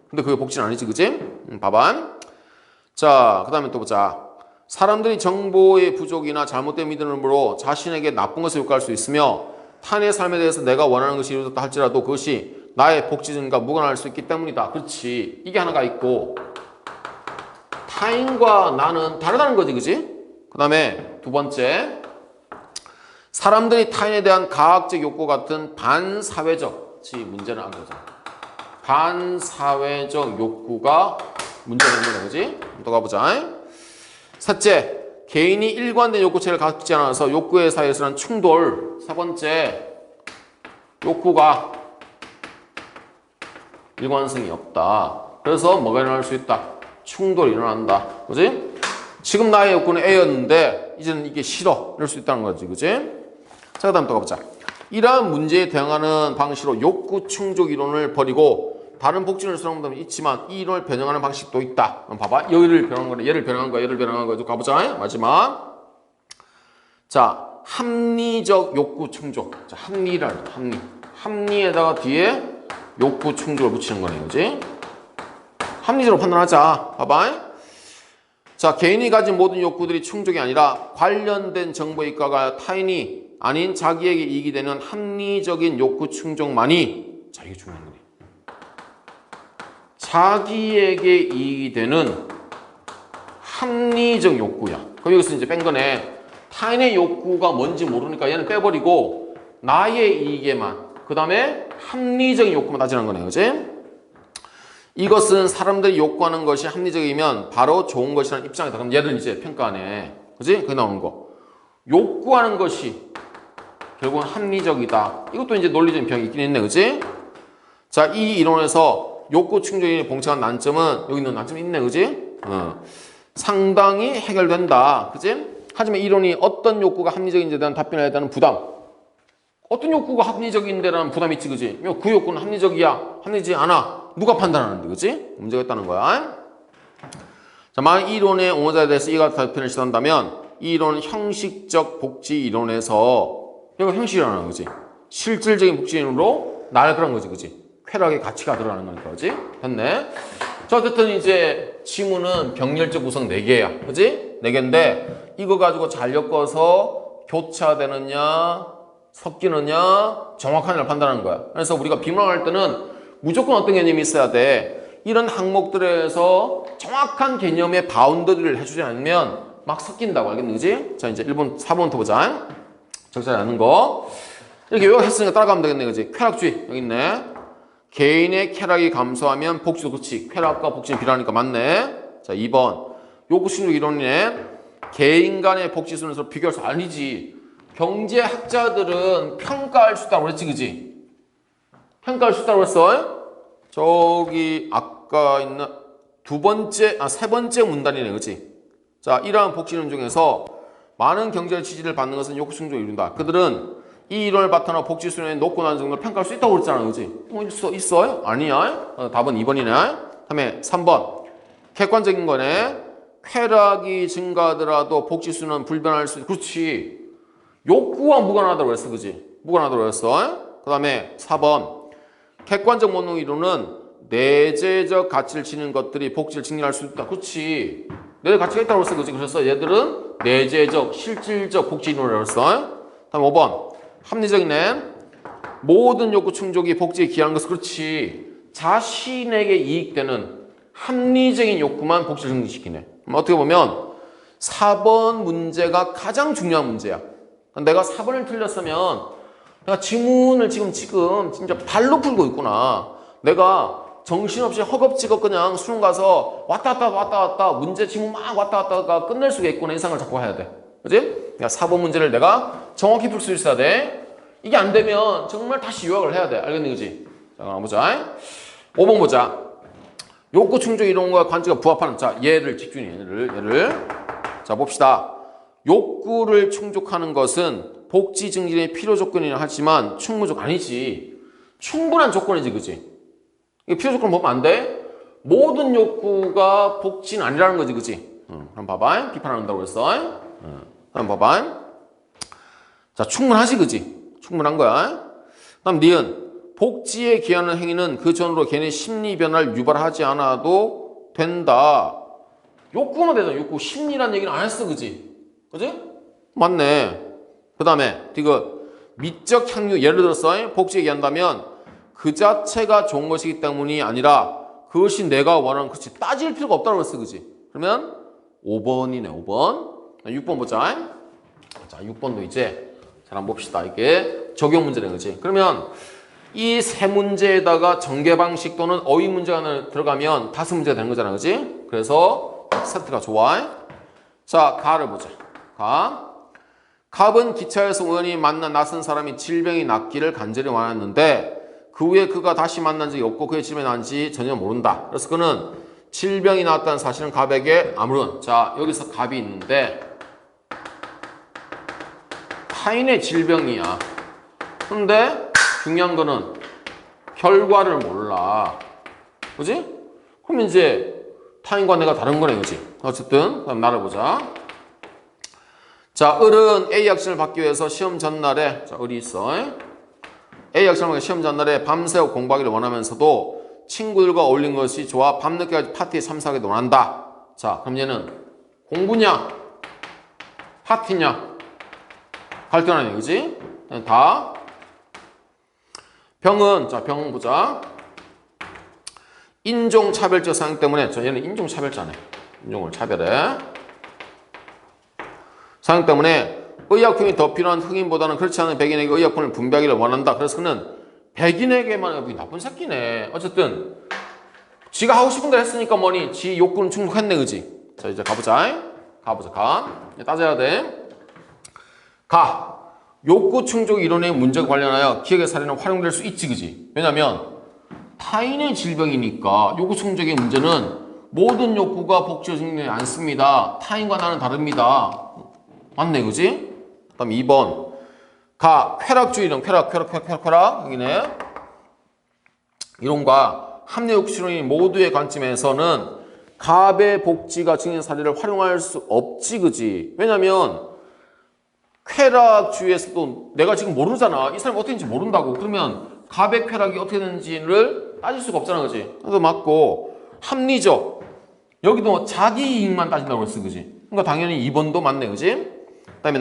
근데 그게 복지는 아니지, 그지? 봐봐. 자, 그 다음에 또 보자. 사람들이 정보의 부족이나 잘못된 믿음으로 자신에게 나쁜 것을 요구할 수 있으며 타인의 삶에 대해서 내가 원하는 것이 이루어졌다 할지라도 그것이 나의 복지 증가 무관할 수 있기 때문이다. 그렇지. 이게 하나가 있고 타인과 나는 다르다는 거지, 그지? 그 다음에 두 번째, 사람들이 타인에 대한 가학적 욕구 같은 반사회적 문제는 안 거죠. 반사회적 욕구가 문제가 있는 거지. 또 가보자. 셋째, 개인이 일관된 욕구체를 갖지 않아서 욕구의 사이에서는 충돌. 세 번째, 욕구가 일관성이 없다. 그래서 뭐가 일어날 수 있다? 충돌이 일어난다. 그지? 지금 나의 욕구는 A였는데 이제는 이게 싫어. 이럴 수 있다는 거지. 그지? 자, 그 다음 또 가보자. 이러한 문제에 대응하는 방식으로 욕구 충족 이론을 버리고 다른 복진을 수행하는 것도 있지만 이 이론을 변형하는 방식도 있다. 그럼 봐봐. 여기를 변형한 거네. 얘를 변형한 거야. 얘를 변형한 거야. 또 가보자. 마지막. 자, 합리적 욕구 충족. 자, 합리란 합리. 합리에다가 뒤에 욕구 충족을 붙이는 거네. 그지? 합리적으로 판단하자. 봐봐. 자, 개인이 가진 모든 욕구들이 충족이 아니라 관련된 정보의 이익과 타인이 아닌 자기에게 이익이 되는 합리적인 욕구 충족만이, 자, 이게 중요한 거네. 자기에게 이익이 되는 합리적 욕구야. 그럼 여기서 이제 뺀 거네. 타인의 욕구가 뭔지 모르니까 얘는 빼버리고 나의 이익에만, 그 다음에 합리적인 욕구만 따지는 거네. 그지? 이것은 사람들이 욕구하는 것이 합리적이면 바로 좋은 것이라는 입장이다. 그럼 얘는 이제 평가하네. 그지? 거기 나오는 거. 욕구하는 것이 결국은 합리적이다. 이것도 이제 논리적인 병이 있긴 있네. 그지? 자, 이 이론에서 욕구 충족이 봉착한 난점은 여기 있는 난점이 있네. 그지? 상당히 해결된다. 그지? 하지만 이론이 어떤 욕구가 합리적인지에 대한 답변에 대한 부담. 어떤 욕구가 합리적인데라는 부담이 있지. 그지? 그 욕구는 합리적이야. 합리적이지 않아. 누가 판단하는데. 그지? 문제가 있다는 거야. 자, 만약 이 이론의 옹호자에 대해서 이와 같은 답변을 시도한다면 이 이론은 형식적 복지 이론에서, 이거 형식이라는 거지. 실질적인 복지 이론으로 날 그런 거지. 그지? 쾌락의 가치가 들어가는 거니까. 그지? 됐네. 자, 어쨌든 이제 지문은 병렬적 구성 4개야. 그지? 4개인데 이거 가지고 잘 엮어서 교차되느냐 섞이느냐 정확하냐를 판단하는 거야. 그래서 우리가 비문학할 때는 무조건 어떤 개념이 있어야 돼. 이런 항목들에서 정확한 개념의 바운더리를 해주지 않으면 막 섞인다고. 알겠니? 그지? 자, 이제 1번, 4번부터 보자. 적절히 아는 거. 이렇게 요약했으니까 따라가면 되겠네. 그지? 쾌락주의. 여기 있네. 개인의 쾌락이 감소하면 복지도 그렇지. 쾌락과 복지는 비례하니까 맞네. 자, 2번. 욕구충족 이론이네. 개인 간의 복지 순서로 비교할 수 아니지. 경제학자들은 평가할 수 있다고 그랬지. 그지? 평가할 수 있다고 그랬어. 저기 아까 있는 세 번째 문단이네. 그치? 자, 이러한 복지 이론 중에서 많은 경제적 지지를 받는 것은 욕구 충족을 이룬다. 그들은 이 이론을 바탕으로 복지 수준의 높고 낮은 정도를 평가할 수 있다고 그랬잖아. 그치? 있어요? 아니야? 답은 2번이네. 다음에 3번. 객관적인 거네. 쾌락이 증가하더라도 복지 수준은 불변할 수 있다. 그렇지. 욕구와 무관하다고 그랬어. 그치? 무관하다고 그랬어. 그 다음에 4번. 객관적 본능 이론은 내재적 가치를 지닌 것들이 복지를 증진할 수 있다. 그렇지. 내재적 가치가 있다고 했어. 그렇지? 그래서 얘들은 내재적, 실질적 복지 이론이라고 했어. 다음 5번. 합리적이네. 모든 욕구 충족이 복지에 기하는 것은 그렇지. 자신에게 이익되는 합리적인 욕구만 복지를 증진시키네. 어떻게 보면 4번 문제가 가장 중요한 문제야. 내가 4번을 틀렸으면 내가 지문을 지금 진짜 발로 풀고 있구나. 내가 정신없이 허겁지겁 그냥 수능 가서 왔다 갔다 문제 지문 막 왔다 갔다가 끝낼 수가 있구나. 이상을 자꾸 해야 돼. 그지? 그러니까 4번 문제를 내가 정확히 풀 수 있어야 돼. 이게 안 되면 정말 다시 요약을 해야 돼. 알겠니? 그지? 자, 그럼 보자. 5번 보자. 욕구 충족 이론과 관계가 부합하는, 자, 얘를 집중해. 얘를. 자, 봅시다. 욕구를 충족하는 것은 복지 증진의 필요 조건이라 하지만 충분적 아니지. 충분한 조건이지. 그지? 이게 필요 조건 보면 안 돼? 모든 욕구가 복지는 아니라는 거지. 그지? 한번 봐봐. 비판한다고 했어. 한번 봐봐. 자, 충분하지. 그지? 충분한 거야. 다음 니은. 복지에 기하는 행위는 그 전으로 개인의 심리 변화를 유발하지 않아도 된다. 욕구만 되잖아. 욕구. 심리란 얘기는 안 했어. 그지? 그지? 맞네. 그 다음에 디귿. 미적 향유. 예를 들어서 복지에 기한다면 그 자체가 좋은 것이기 때문이 아니라 그것이 내가 원하는, 그렇지, 따질 필요가 없다고 했어. 그지? 그러면 5번이네. 5번. 6번 보자. 자, 6번도 이제 잘 한번 봅시다. 이게 적용 문제네. 그지? 그러면 이 세 문제에다가 전개 방식 또는 어휘 문제가 들어가면 5문제가 되는 거잖아. 그지? 그래서 세트가 좋아. 자, 가를 보자. 갑은 기차에서 우연히 만난 낯선 사람이 질병이 낫기를 간절히 원했는데 그 후에 그가 다시 만난 적이 없고 그의 질병이 난지 전혀 모른다. 그래서 그는 질병이 나았다는 사실은 갑에게 아무런, 자 여기서 갑이 있는데 타인의 질병이야. 근데 중요한 거는 결과를 몰라. 그지? 그럼 이제 타인과 내가 다른 거네, 그지? 어쨌든 그럼 나를 보자. 자, 을은 A 학생을 받기 위해서 시험 전날에, 자, 을이 있어. A 학생을 시험 전날에 밤새워 공부하기를 원하면서도 친구들과 어울린 것이 좋아 밤늦게까지 파티에 참석하기도 원한다. 자, 그럼 얘는 공부냐? 파티냐? 갈등하네, 그지? 다. 병은, 자, 병 보자. 인종차별적 성향 때문에, 얘는 인종차별자네. 인종을 차별해. 성향 때문에 의약품이 더 필요한 흑인보다는 그렇지 않은 백인에게 의약품을 분배하기를 원한다. 그래서 그는 백인에게만, 나쁜 새끼네. 어쨌든 지가 하고 싶은 대로 했으니까 뭐니 지 욕구는 충족했네, 그지? 자, 이제 가보자. 따져야 돼. 욕구 충족 이론의 문제와 관련하여 기억의 사례는 활용될 수 있지, 그지? 왜냐면 타인의 질병이니까 욕구 충족의 문제는 모든 욕구가 복지를 증명하지 않습니다. 타인과 나는 다릅니다. 맞네, 그지? 그 다음 2번. 쾌락주의 이론, 쾌락. 여기네. 이론과 합리욕구주의 모두의 관점에서는 갑의 복지가 증명된 사례를 활용할 수 없지, 그지? 왜냐면 쾌락주의에서도 내가 지금 모르잖아. 이 사람이 어떻게 되는지 모른다고. 그러면 갑의 쾌락이 어떻게 되는지를 따질 수가 없잖아, 그지? 그래서 맞고, 합리적. 여기도 자기 이익만 따진다고 했어, 그지? 그러니까 당연히 2번도 맞네, 그지? 그 다음에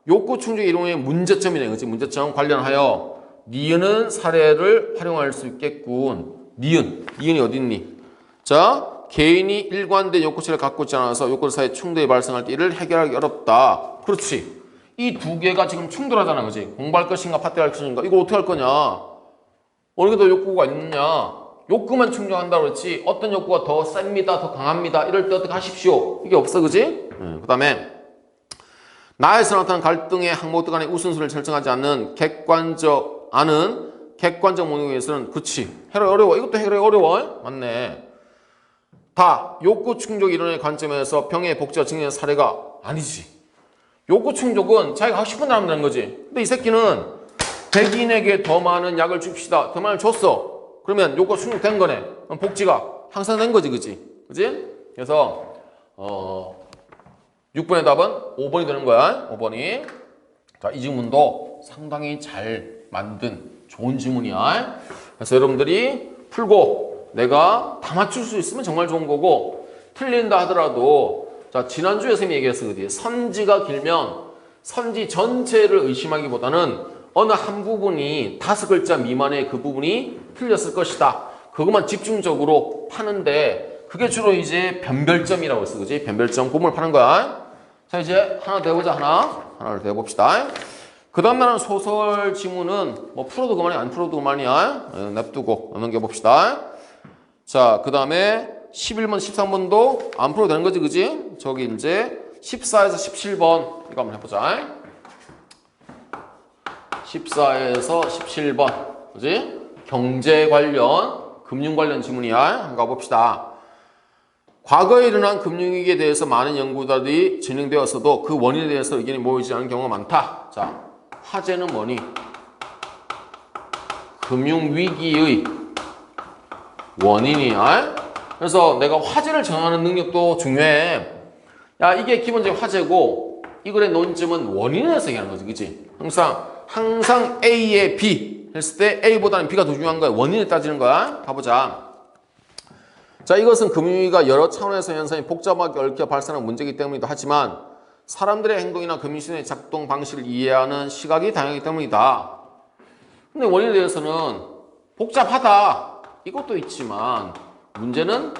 욕구 충족 이론의 문제점이네, 그지? 문제점 관련하여 니은은 사례를 활용할 수 있겠군. 니은이 어디 있니? 자, 개인이 일관된 욕구체를 갖고 있지 않아서 욕구 사이에 충돌이 발생할 때 이를 해결하기 어렵다. 그렇지. 이 두 개가 지금 충돌하잖아, 그지? 공부할 것인가 파티할 것인가? 이거 어떻게 할 거냐? 어느 게 더 욕구가 있느냐? 욕구만 충족한다고 그랬지 어떤 욕구가 더 셉니다, 더 강합니다 이럴 때 어떻게 하십시오? 이게 없어, 그지? 그 다음에 나에서 나타난 갈등의 항목들 간의 우선순위를 결정하지 않는 객관적 목록에서는 그치 해결하기 어려워. 이것도 해결하기 어려워. 맞네. 욕구 충족 이론의 관점에서 병의 복제가 증명된 사례가 아니지. 욕구 충족은 자기가 하고 싶은 대로 하면 되는 거지. 근데 이 새끼는 백인에게 더 많은 약을 줍시다. 더 많이 줬어. 그러면 욕구가 충족된 거네. 그럼 복지가 향상된 거지, 그지? 그래서 6번의 답은 5번이 되는 거야. 5번이. 자, 이 질문도 상당히 잘 만든 좋은 질문이야. 그래서 여러분들이 풀고 내가 다 맞출 수 있으면 정말 좋은 거고 틀린다 하더라도 자, 지난주에 선생님이 얘기했어. 그지? 선지가 길면 선지 전체를 의심하기보다는 어느 한 부분이 5글자 미만의 그 부분이 틀렸을 것이다. 그것만 집중적으로 파는데 그게 주로 이제 변별점이라고 했어. 그지? 변별점 부분을 파는 거야. 자, 이제 하나 더 해보자. 하나를 더 해봅시다. 그 다음 날은 소설 지문은 뭐 풀어도 그만이야, 안 풀어도 그만이야. 냅두고 넘겨봅시다. 자, 그 다음에 11번, 13번도 안 풀어도 되는 거지, 그지? 저기 이제 14에서 17번 이거 한번 해보자. 14에서 17번, 그지? 경제 관련, 금융 관련 지문이야. 한번 가봅시다. 과거에 일어난 금융위기에 대해서 많은 연구들이 진행되었어도 그 원인에 대해서 의견이 모이지 않은 경우가 많다. 자, 화제는 뭐니? 금융위기의 원인이야. 그래서 내가 화제를 정하는 능력도 중요해. 야, 이게 기본적인 화제고 이 글의 논점은 원인에 대해서 얘기하는 거지, 그치? 항상 A에 B 했을 때 A보다는 B가 더 중요한 거야. 원인을 따지는 거야. 가보자. 자, 이것은 금융위기가 여러 차원에서 현상이 복잡하게 얽혀 발생하는 문제이기 때문이기도 하지만 사람들의 행동이나 금융시스템의 작동 방식을 이해하는 시각이 다양하기 때문이다. 근데 원인에 대해서는 복잡하다. 이것도 있지만 문제는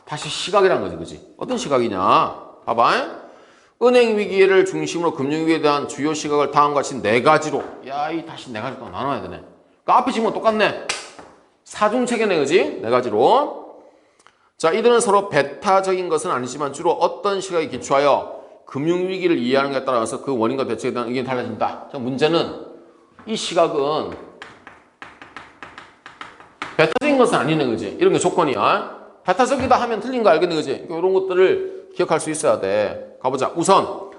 다시 시각이란 거지, 그지? 어떤 시각이냐? 봐봐. 은행 위기를 중심으로 금융위기에 대한 주요 시각을 다음과 같이 4가지로. 야, 이 다시 4가지로 나눠야 되네. 그 앞에 지금 똑같네. 사중체계네, 그지? 4가지로. 자, 이들은 서로 배타적인 것은 아니지만 주로 어떤 시각에 기초하여 금융위기를 이해하는 것에 따라서 그 원인과 대책에 대한 의견이 달라진다. 자, 문제는 이 시각은 배타적인 것은 아니네, 그지? 이런 게 조건이야. 배타적이다 하면 틀린 거 알겠네, 그지? 이런 것들을 기억할 수 있어야 돼. 가보자. 우선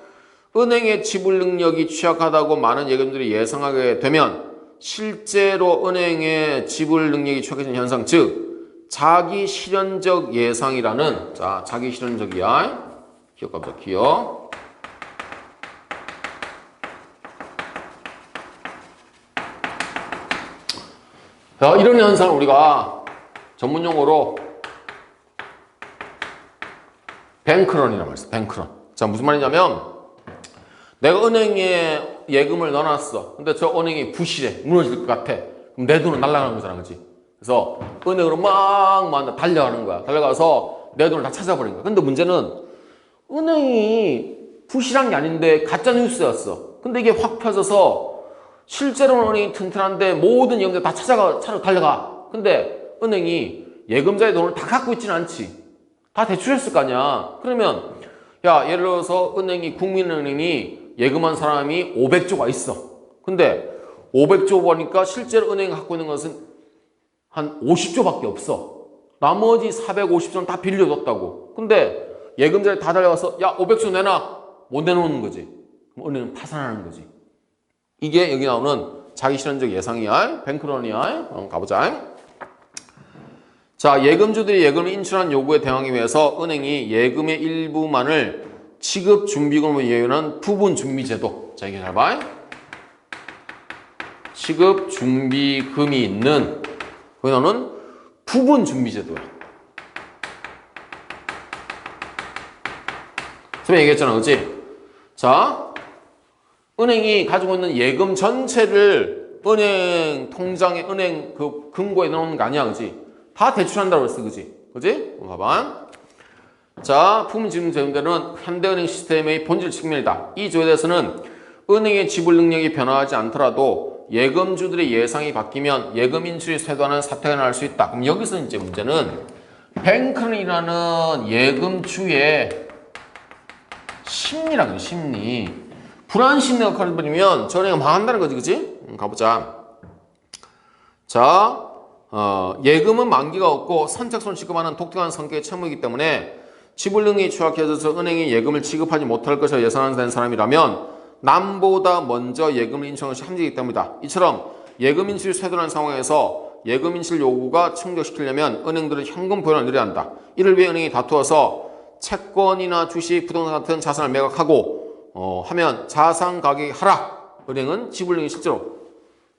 은행의 지불 능력이 취약하다고 많은 예금들이 예상하게 되면 실제로 은행의 지불 능력이 취약해진 현상, 즉 자기 실현적 예상이라는, 자, 자기 실현적이야. 기억 가보자. 기억. 자, 이런 현상을 우리가 전문 용어로 뱅크런이라고 했어. 뱅크런. 자, 무슨 말이냐면 내가 은행에 예금을 넣어놨어. 근데 저 은행이 부실해. 무너질 것 같아. 그럼 내 돈은 날아가는 거잖아. 그치? 그래서 은행으로 막 달려가는 거야. 달려가서 내 돈을 다 찾아버린 거야. 근데 문제는 은행이 부실한 게 아닌데 가짜 뉴스였어. 근데 이게 확 펴져서 실제로는 은행이 튼튼한데 모든 예금자 다 찾아 달려가. 근데 은행이 예금자의 돈을 다 갖고 있지는 않지. 다 대출했을 거 아니야. 그러면 야, 예를 들어서 은행이 국민은행이 예금한 사람이 500조가 있어. 근데 500조 보니까 실제로 은행이 갖고 있는 것은 한 50조밖에 없어. 나머지 450조는 다 빌려줬다고. 근데 예금자들이 다 달려가서 야, 500조 내놔. 못 내놓는 거지. 그럼 은행은 파산하는 거지. 이게 여기 나오는 자기 실현적 예상이야. 뱅크런이야. 가보자. 자, 예금주들이 예금을 인출한 요구에 대응하기 위해서 은행이 예금의 일부만을 취급 준비금으로 이용하는 부분 준비제도. 자, 이게 잘 봐. 취급 준비금이 있는 거기는 부분 준비제도야. 처음에 얘기했잖아, 그렇지? 자, 은행이 가지고 있는 예금 전체를 은행 통장에, 은행 그 금고에 넣는 거 아니야, 그렇지? 다 대출한다고 했어, 그렇지? 그렇지? 봐봐. 자, 부분 지분 제도는 현대은행 시스템의 본질 측면이다. 이 조에 대해서는 은행의 지불 능력이 변화하지 않더라도 예금주들의 예상이 바뀌면 예금 인출이 쇄도하는 사태가 날 수 있다. 그럼 여기서 이제 문제는 뱅크런이라는 예금주의 심리라는 심리. 불안 심리가 커버리면 저 은행이 망한다는 거지, 그치? 가보자. 자, 예금은 만기가 없고 선착순을 취급하는 독특한 성격의 채무이기 때문에 지불 능력이 취약해져서 은행이 예금을 지급하지 못할 것을 예상하는 사람이라면 남보다 먼저 예금을 인출하는 것이 함정이기 때문이다. 이처럼 예금 인출이 쇄도하는 상황에서 예금 인출 요구가 충족시키려면 은행들은 현금 보유를 늘려야 한다. 이를 위해 은행이 다투어서 채권이나 주식, 부동산 같은 자산을 매각하고 하면 자산 가격이 하락. 은행은 지불 능력이 실제로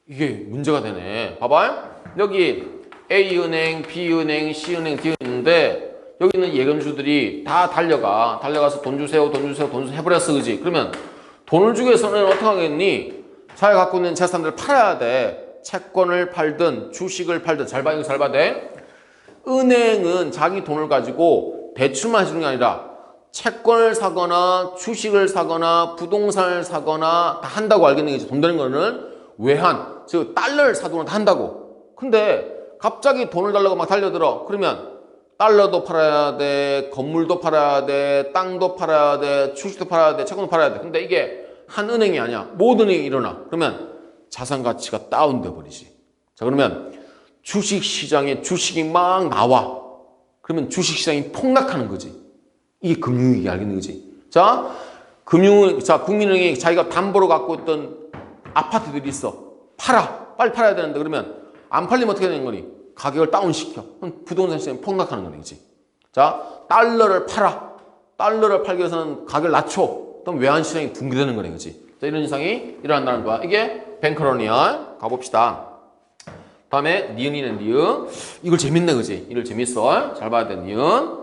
이게 문제가 되네. 봐봐요. 여기 A은행, B은행, C은행, D은행 있는데 여기 있는 예금주들이 다 달려가서 돈 주세요, 돈 주세요, 돈 주세요 해버렸어, 그지? 그러면 돈을 주기 위해서는 어떻게 하겠니? 자기가 갖고 있는 재산들을 팔아야 돼. 채권을 팔든 주식을 팔든. 잘 봐, 이거 잘 봐야 돼. 은행은 자기 돈을 가지고 대출만 해주는 게 아니라 채권을 사거나 주식을 사거나 부동산을 사거나 다 한다고 알겠는 거지. 돈 되는 거는 외환, 즉 달러를 사도록 다 한다고. 근데 갑자기 돈을 달라고 막 달려들어. 그러면 달러도 팔아야 돼, 건물도 팔아야 돼, 땅도 팔아야 돼, 주식도 팔아야 돼, 채권도 팔아야 돼. 근데 이게 한 은행이 아니야. 모든 은행이 일어나. 그러면 자산 가치가 다운돼 버리지. 자, 그러면 주식 시장에 주식이 막 나와. 그러면 주식 시장이 폭락하는 거지. 이게 금융위기 알겠는 거지. 자, 국민은행이 자기가 담보로 갖고 있던 아파트들이 있어. 빨리 팔아야 되는데 그러면 안 팔리면 어떻게 되는 거니? 가격을 다운시켜. 그럼 부동산 시장이 폭락하는 거네, 그치? 자, 달러를 팔아. 달러를 팔기 위해서는 가격을 낮춰. 그럼 외환 시장이 붕괴되는 거네, 그치? 자, 이런 현상이 일어난다는 거야. 이게 뱅크런이야. 가봅시다. 다음에 니은이네, 니은. 이걸 재밌네, 그치? 이걸 재밌어. 잘 봐야 돼, 니은.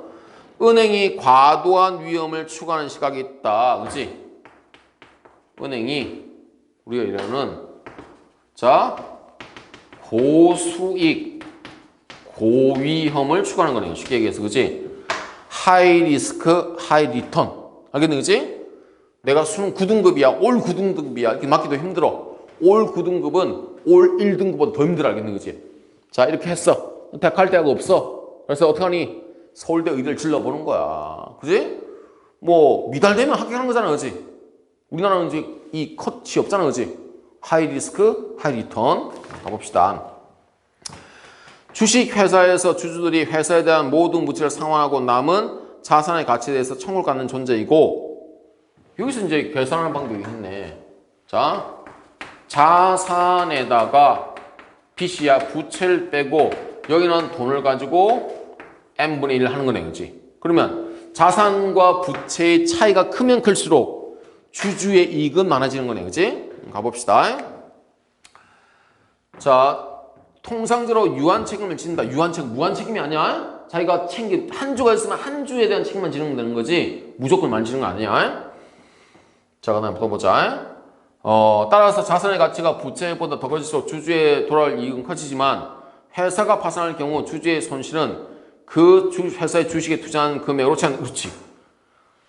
은행이 과도한 위험을 추구하는 시각이 있다, 그치? 은행이 우리가 이러는 자, 고수익, 고위험을 추구하는 거네요. 쉽게 얘기해서, 그치? 하이 리스크, 하이 리턴. 알겠니, 그치? 내가 수능 9등급이야, 올 9등급이야. 이렇게 맞기도 힘들어. 올 9등급은 올 1등급보다 더 힘들어. 알겠니, 그치? 자, 이렇게 했어. 대학 갈 데가 없어. 그래서 어떡하니? 서울대 의대를 질러보는 거야. 그치? 뭐 미달되면 합격하는 거잖아, 그지? 우리나라는 이제 이 컷이 없잖아, 그지? 하이 리스크, 하이 리턴. 가봅시다. 주식 회사에서 주주들이 회사에 대한 모든 물질을 상환하고 남은 자산의 가치에 대해서 청구를 갖는 존재이고, 여기서 이제 계산하는 방법이 있네. 자, 자산에다가 빚이야 부채를 빼고 여기는 돈을 가지고 n분의 1을 하는 거네, 그지? 그러면 자산과 부채의 차이가 크면 클수록 주주의 이익은 많아지는 거네, 그지? 가봅시다. 자, 통상적으로 유한 책임을 진다. 유한 책임, 무한 책임이 아니야. 자기가 한 주가 있으면 한 주에 대한 책임만 지는 되는 거지 무조건 많이 지는 거 아니야. 자, 그다음 또 보자. 따라서 자산의 가치가 부채보다 더 커질수록 주주에 돌아올 이익은 커지지만 회사가 파산할 경우 주주의 손실은 그 회사의 주식에 투자한 금액으로 채 그렇지.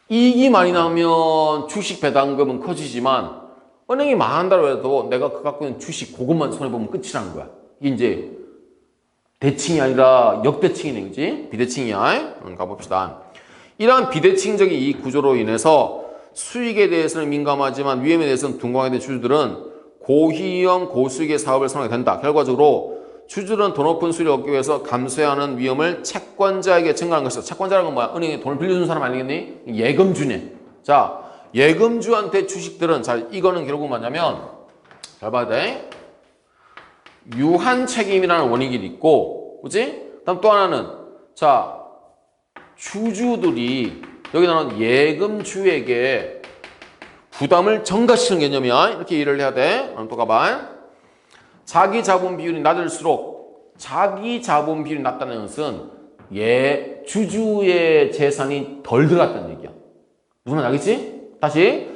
이익이 많이 나오면 주식 배당금은 커지지만 은행이 망한다고 해도 내가 그 갖고 있는 주식 그것만 손해보면 끝이라는 거야. 이게 이제 대칭이 아니라 역대칭이네, 그지? 비대칭이야. 가봅시다. 이러한 비대칭적인 이 구조로 인해서 수익에 대해서는 민감하지만 위험에 대해서는 둔감하게 된 주주들은 고위험 고수익의 사업을 선호하게 된다. 결과적으로 주주들은 더 높은 수익을 얻기 위해서 감수해야 하는 위험을 채권자에게 증가하는 것이다. 채권자라는 건 뭐야? 은행에 돈을 빌려준 사람 아니겠니? 예금주네. 자, 예금주한테 주식들은, 자, 이거는 결국 뭐냐면, 잘 봐야 돼. 유한 책임이라는 원익이 있고, 그치? 다음 또 하나는, 자, 주주들이, 여기 나오는 예금주에게 부담을 전가시키는 개념이야. 이렇게 이해를 해야 돼. 또 가봐. 자기 자본 비율이 낮을수록, 자기 자본 비율이 낮다는 것은 주주의 재산이 덜 들어갔다는 얘기야. 무슨 말 알겠지? 다시.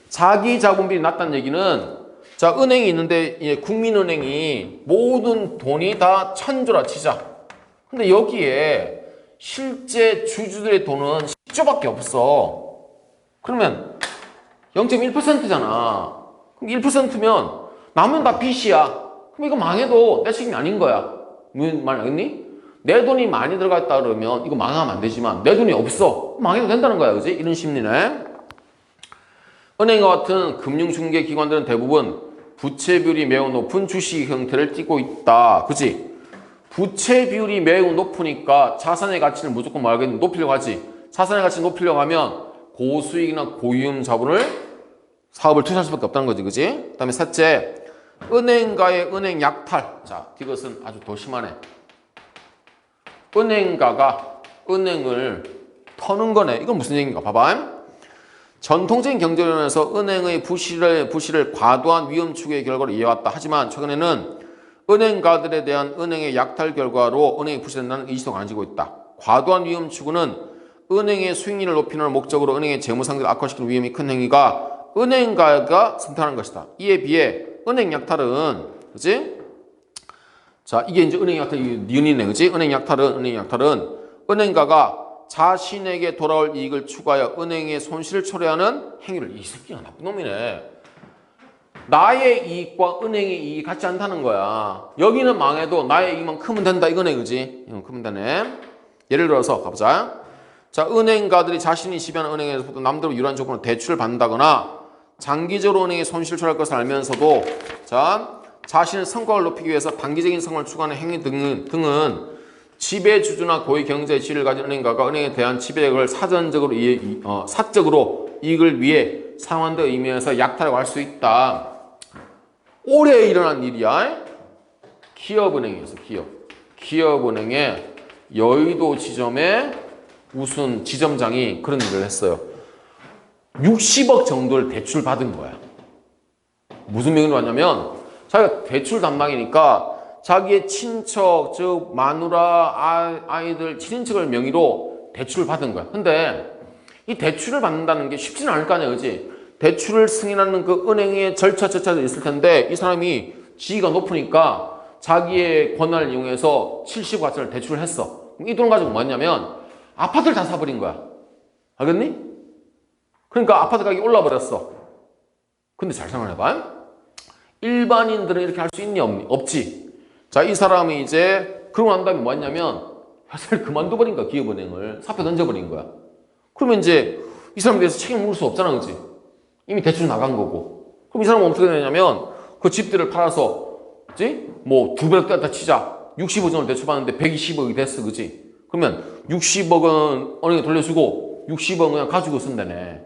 자기 자본 비율이 낮다는 얘기는, 자, 은행이 있는데, 국민은행이 모든 돈이 다 1,000조라 치자. 근데 여기에 실제 주주들의 돈은 10조밖에 없어. 그러면 0.1%잖아. 그럼 1%면 남은 다 빚이야. 그럼 이거 망해도 내 책임이 아닌 거야. 무슨 말 알겠니? 내 돈이 많이 들어갔다 그러면 이거 망하면 안 되지만 내 돈이 없어. 망해도 된다는 거야. 그지? 이런 심리네. 은행과 같은 금융중개기관들은 대부분 부채 비율이 매우 높은 주식 형태를 띠고 있다. 그치? 부채 비율이 매우 높으니까 자산의 가치를 무조건 말하겠는데 높이려고 하지. 자산의 가치를 높이려고 하면 고수익이나 고위험 자본을 사업을 투자할 수밖에 없다는 거지. 그치? 그 다음에 셋째, 은행가의 은행 약탈. 자, 이것은 아주 더 심하네. 은행가가 은행을 터는 거네. 이건 무슨 얘기인가? 봐봐. 전통적인 경제론에서 은행의 부실을 과도한 위험 추구의 결과로 이해왔다. 하지만 최근에는 은행가들에 대한 은행의 약탈 결과로 은행이 부실된다는 인식도 강해지고 있다. 과도한 위험 추구는 은행의 수익률을 높이는 목적으로 은행의 재무 상태를 악화시키는 위험이 큰 행위가 은행가가 선택하는 것이다. 이에 비해 은행 약탈은, 그지? 자, 이게 이제 은행 약탈, 니은이네, 그지? 은행 약탈은 은행가가 자신에게 돌아올 이익을 추구하여 은행의 손실을 초래하는 행위를. 이 새끼가 나쁜 놈이네. 나의 이익과 은행의 이익이 같지 않다는 거야. 여기는 망해도 나의 이익만 크면 된다 이거네, 그지? 이건 크면 되네. 예를 들어서 가보자. 자, 은행가들이 자신이 지배하는 은행에서부터 남들로 유리한 조건으로 대출을 받는다거나 장기적으로 은행의 손실을 초래할 것을 알면서도, 자, 자신의 성과를 높이기 위해서 단기적인 성과를 추구하는 행위 등은 지배주주나 고위 경제의 지위를 가진 은행가가 은행에 대한 지배력을 사적으로 이익을 위해 사용한다는 의미에서 약탈이라고 할 수 있다. 올해 일어난 일이야. 기업은행에서 기업은행의 여의도 지점에 무슨 지점장이 그런 일을 했어요. 60억 정도를 대출 받은 거야. 무슨 명의로 왔냐면 자기가 대출 담당이니까 자기의 친척, 즉 마누라, 아이들, 친인척을 명의로 대출을 받은 거야. 근데 이 대출을 받는다는 게 쉽지는 않을 거 아니야, 그지? 대출을 승인하는 그 은행의 절차도 있을 텐데 이 사람이 지위가 높으니까 자기의 권한을 이용해서 70억 가짜를 대출을 했어. 이 돈을 가지고 뭐 했냐면 아파트를 다 사버린 거야. 알겠니? 그러니까 아파트 가격이 올라버렸어. 근데 잘 생각해봐. 일반인들은 이렇게 할 수 있니 없니? 없지. 자, 이 사람이 이제 그러고 난 다음에 뭐 했냐면 회사를 그만둬버린 거야. 기업은행을 사표 던져버린 거야. 그러면 이제 이 사람에 대해서 책임을 물 수 없잖아, 그치? 이미 대출 나간 거고. 그럼 이 사람은 어떻게 되냐면 그 집들을 팔아서, 그치? 뭐 2배로 떼다 치자. 60억 정도 대출받는데 120억이 됐어, 그치? 그러면 60억은 은행에 돌려주고 60억은 그냥 가지고 쓴다네.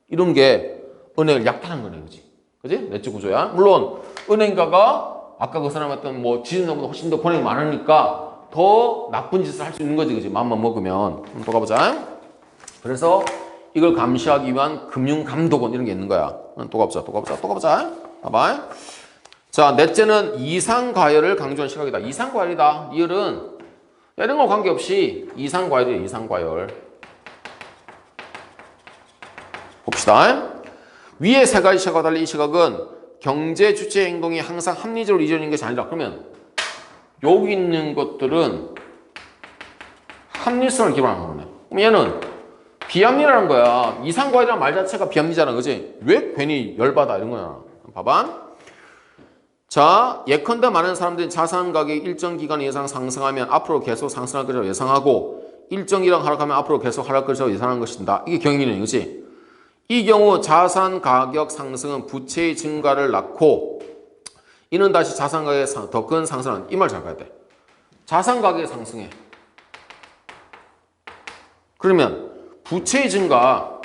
이런 게 은행을 약탈한 거네, 그치? 그치? 넷째 구조야. 물론 은행가가 아까 그 사람 어떤 뭐 지준자보다 훨씬 더 권한이 많으니까 더 나쁜 짓을 할 수 있는 거지, 그치? 마음만 먹으면. 또 가보자. 그래서 이걸 감시하기 위한 금융감독원 이런 게 있는 거야. 또 가보자. 봐봐. 자, 넷째는 이상과열을 강조한 시각이다. 이상과열이다. 이열은 이런 거 관계없이 이상과열이에요. 이상과열. 봅시다. 위의 세 가지 시각과 달리 이 시각은 경제 주체 행동이 항상 합리적으로 이루어지는 것이 아니라, 그러면 여기 있는 것들은 합리성을 기반하는 거네. 그럼 얘는 비합리라는 거야. 이상과열이라는 말 자체가 비합리잖아, 그지? 왜 괜히 열받아 이런 거야. 봐봐. 자, 예컨대 많은 사람들이 자산 가격이 일정 기간 이상 상승하면 앞으로 계속 상승할 것이라고 예상하고 일정 기간 하락하면 앞으로 계속 하락할 것이라고 예상하는 것이다. 이게 경영이네, 그지? 이 경우 자산 가격 상승은 부채의 증가를 낳고 이는 다시 자산 가격의 더 큰 상승은, 이 말 잘 봐야 돼. 자산 가격이 상승해. 그러면 부채의 증가,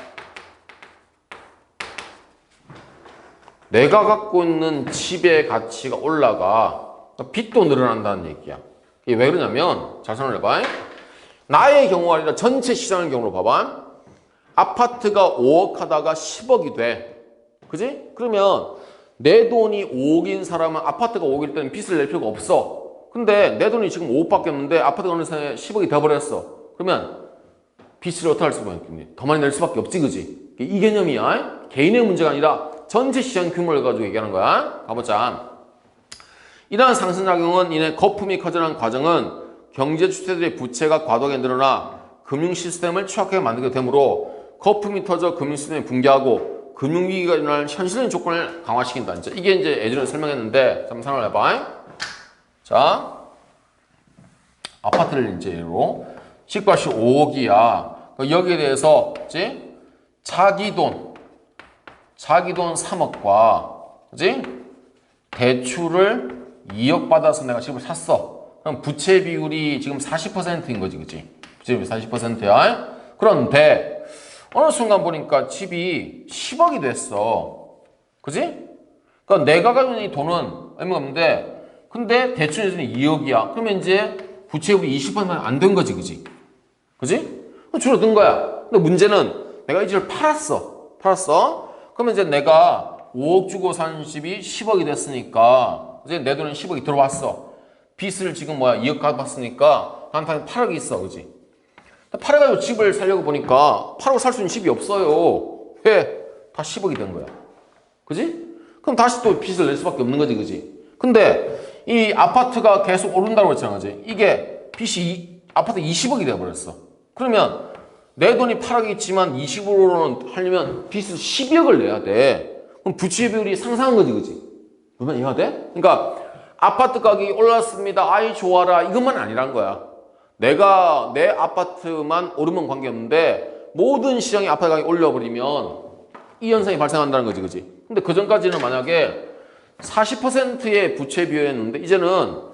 내가 갖고 있는 집의 가치가 올라가, 빚도 늘어난다는 얘기야. 이게 왜 그러냐면, 잘 생각해봐. 나의 경우가 아니라 전체 시장의 경우로 봐봐. 아파트가 5억 하다가 10억이 돼. 그지? 그러면 내 돈이 5억인 사람은 아파트가 5억일 때는 빚을 낼 필요가 없어. 근데 내 돈이 지금 5억밖에 없는데 아파트가 어느 순간에 10억이 돼버렸어. 그러면 빚을 어떻게 할 수가 있겠니? 더 많이 낼 수밖에 없지, 그지? 이 개념이야. 개인의 문제가 아니라 전체 시장 규모를 가지고 얘기하는 거야. 가보자. 이러한 상승작용은 이내 거품이 커지는 과정은 경제 주체들의 부채가 과도하게 늘어나 금융 시스템을 취약하게 만들게 되므로 거품이 터져 금융 시스템이 붕괴하고 금융위기가 일어날 현실적인 조건을 강화시킨다. 이게 이제 예전에 설명했는데, 한번 생각을 해봐. 자, 아파트를 이제 예로 집값이 5억이야. 여기에 대해서, 그치? 자기 돈 3억과, 그치? 대출을 2억 받아서 내가 집을 샀어. 그럼 부채 비율이 지금 40%인 거지, 그치? 부채 비율이 40%야. 그런데, 어느 순간 보니까 집이 10억이 됐어. 그치? 그러니까 내가 가지고 있는 이 돈은 얼마 없는데, 근데 대출 예산이 2억이야. 그러면 이제 부채율이 20%만 안 된 거지, 그치? 그치? 줄어든 거야. 근데 문제는 내가 이 집을 팔았어. 그러면 이제 내가 5억 주고 산 집이 10억이 됐으니까, 이제 내 돈은 10억이 들어왔어. 빚을 지금 2억 갚았으니까, 한탕에 8억이 있어, 그치? 팔아가지고 집을 살려고 보니까 8억 살 수 있는 집이 없어요. 왜? 다 10억이 된 거야. 그지? 그럼 다시 또 빚을 낼 수밖에 없는 거지, 그지? 근데 이 아파트가 계속 오른다고 했잖아, 그지? 이게 빚이 아파트 20억이 돼버렸어. 그러면 내 돈이 8억이 있지만 20억으로는 하려면 빚을 12억을 내야 돼. 그럼 부채 비율이 상승한 거지, 그지? 그러면 이해가 돼? 그러니까 아파트 가격이 올랐습니다. 아이 좋아라. 이것만 아니란 거야. 내가 내 아파트만 오르면 관계없는데 모든 시장의 아파트 가격이 올려버리면 이 현상이 발생한다는 거지, 그지? 근데 그 전까지는 만약에 40%의 부채 비율이었는데 이제는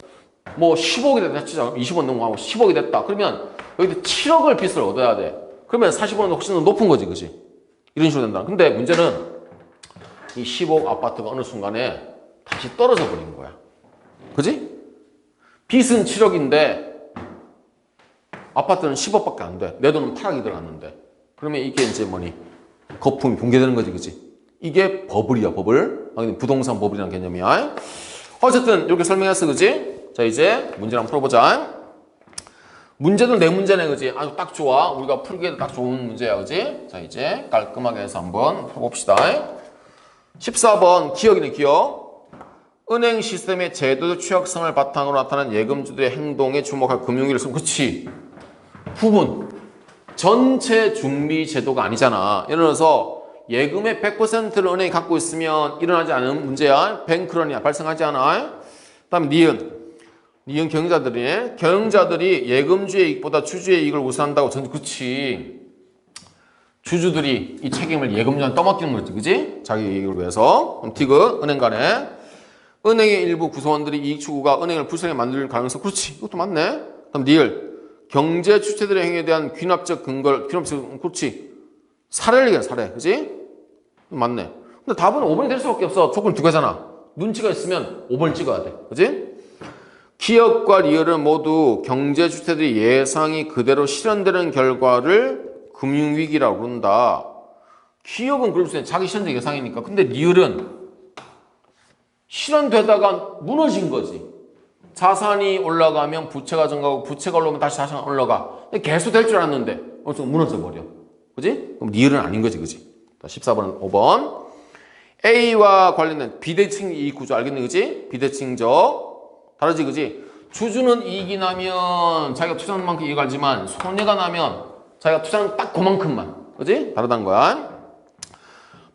뭐 10억이 됐다 치자. 20억 넘어가고 10억이 됐다. 그러면 여기서 7억을 빚을 얻어야 돼. 그러면 40억은 훨씬 더 높은 거지, 그지? 이런 식으로 된다. 근데 문제는 이 10억 아파트가 어느 순간에 다시 떨어져 버린 거야. 그지? 빚은 7억인데 아파트는 10억밖에 안 돼. 내 돈은 8억이 들어갔는데. 그러면 이게 이제 뭐니? 거품이 붕괴되는 거지, 그치? 이게 버블이야, 버블. 부동산 버블이라는 개념이야. 어쨌든 이렇게 설명했어, 그치? 자, 이제 문제를 한번 풀어보자. 문제도 네 문제네, 그치? 아주 딱 좋아. 우리가 풀기에도 딱 좋은 문제야, 그치? 자, 이제 깔끔하게 해서 한번 풀어봅시다. 14번 기억이네, 기억. 은행 시스템의 제도적 취약성을 바탕으로 나타난 예금주들의 행동에 주목할 금융위기를 쓰면, 그치? 부분. 전체 준비 제도가 아니잖아. 예를 들어서 예금의 100%를 은행이 갖고 있으면 일어나지 않은 문제야. 뱅크런이야. 발생하지 않아. 그 다음에 니은 경영자들이 예금주의 이익보다 주주의 이익을 우선한다고 그치. 주주들이 이 책임을 예금주한테 떠맡기는 거지, 그지? 자기 이익을 위해서. 그럼 티그, 은행 간에. 은행의 일부 구성원들이 이익 추구가 은행을 불쌍하게 만들 가능성, 그렇지. 이것도 맞네. 그럼 리을. 경제 주체들의 행위에 대한 귀납적 근거를, 그렇지. 사례를 얘기해, 사례. 그지? 맞네. 근데 답은 5번이 될 수밖에 없어. 조건 두 개잖아. 눈치가 있으면 5번을 찍어야 돼. 그지? 기업과 리얼은 모두 경제 주체들이 예상이 그대로 실현되는 결과를 금융위기라고 부른다. 기업은 그럴 수 있는 자기 실현적 예상이니까. 근데 리얼은 실현되다가 무너진 거지. 자산이 올라가면 부채가 증가하고 부채가 올라오면 다시 자산이 올라가. 계속 될 줄 알았는데 어느 무너져 버려. 그지? 그럼 리얼은 아닌 거지. 그지? 14번, 5번. A와 관련된 비대칭 이익 구조 알겠니? 그지? 비대칭적. 다르지, 그지? 주주는 이익이 나면 자기가 투자한 만큼 이익 알지만 손해가 나면 자기가 투자한 딱 그만큼만. 그지? 다르다는 거야.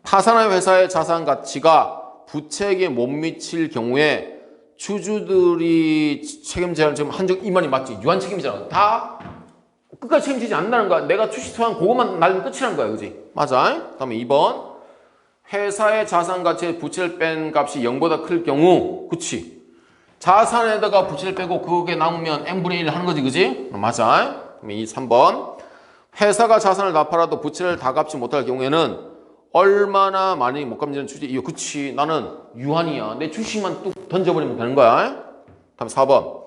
파산한 회사의 자산 가치가 부채에게 못 미칠 경우에 주주들이 책임져야 할 지금 한정 이만이 맞지? 유한 책임이잖아. 다 끝까지 책임지지 않는다는 거야. 내가 주식 투자한 그것만 날면 끝이라는 거야. 그지? 맞아. 다음에 2번. 회사의 자산 가치에 부채를 뺀 값이 0보다 클 경우, 그치? 자산에다가 부채를 빼고 그게 남으면 n분의 1 하는 거지, 그지? 맞아. 그럼 3번. 회사가 자산을 다 팔아도 부채를 다 갚지 못할 경우에는 얼마나 많이 못 갚는 주지? 이거 그치? 나는 유한이야. 내 주식만 뚝 던져버리면 되는 거야. 다음 4번.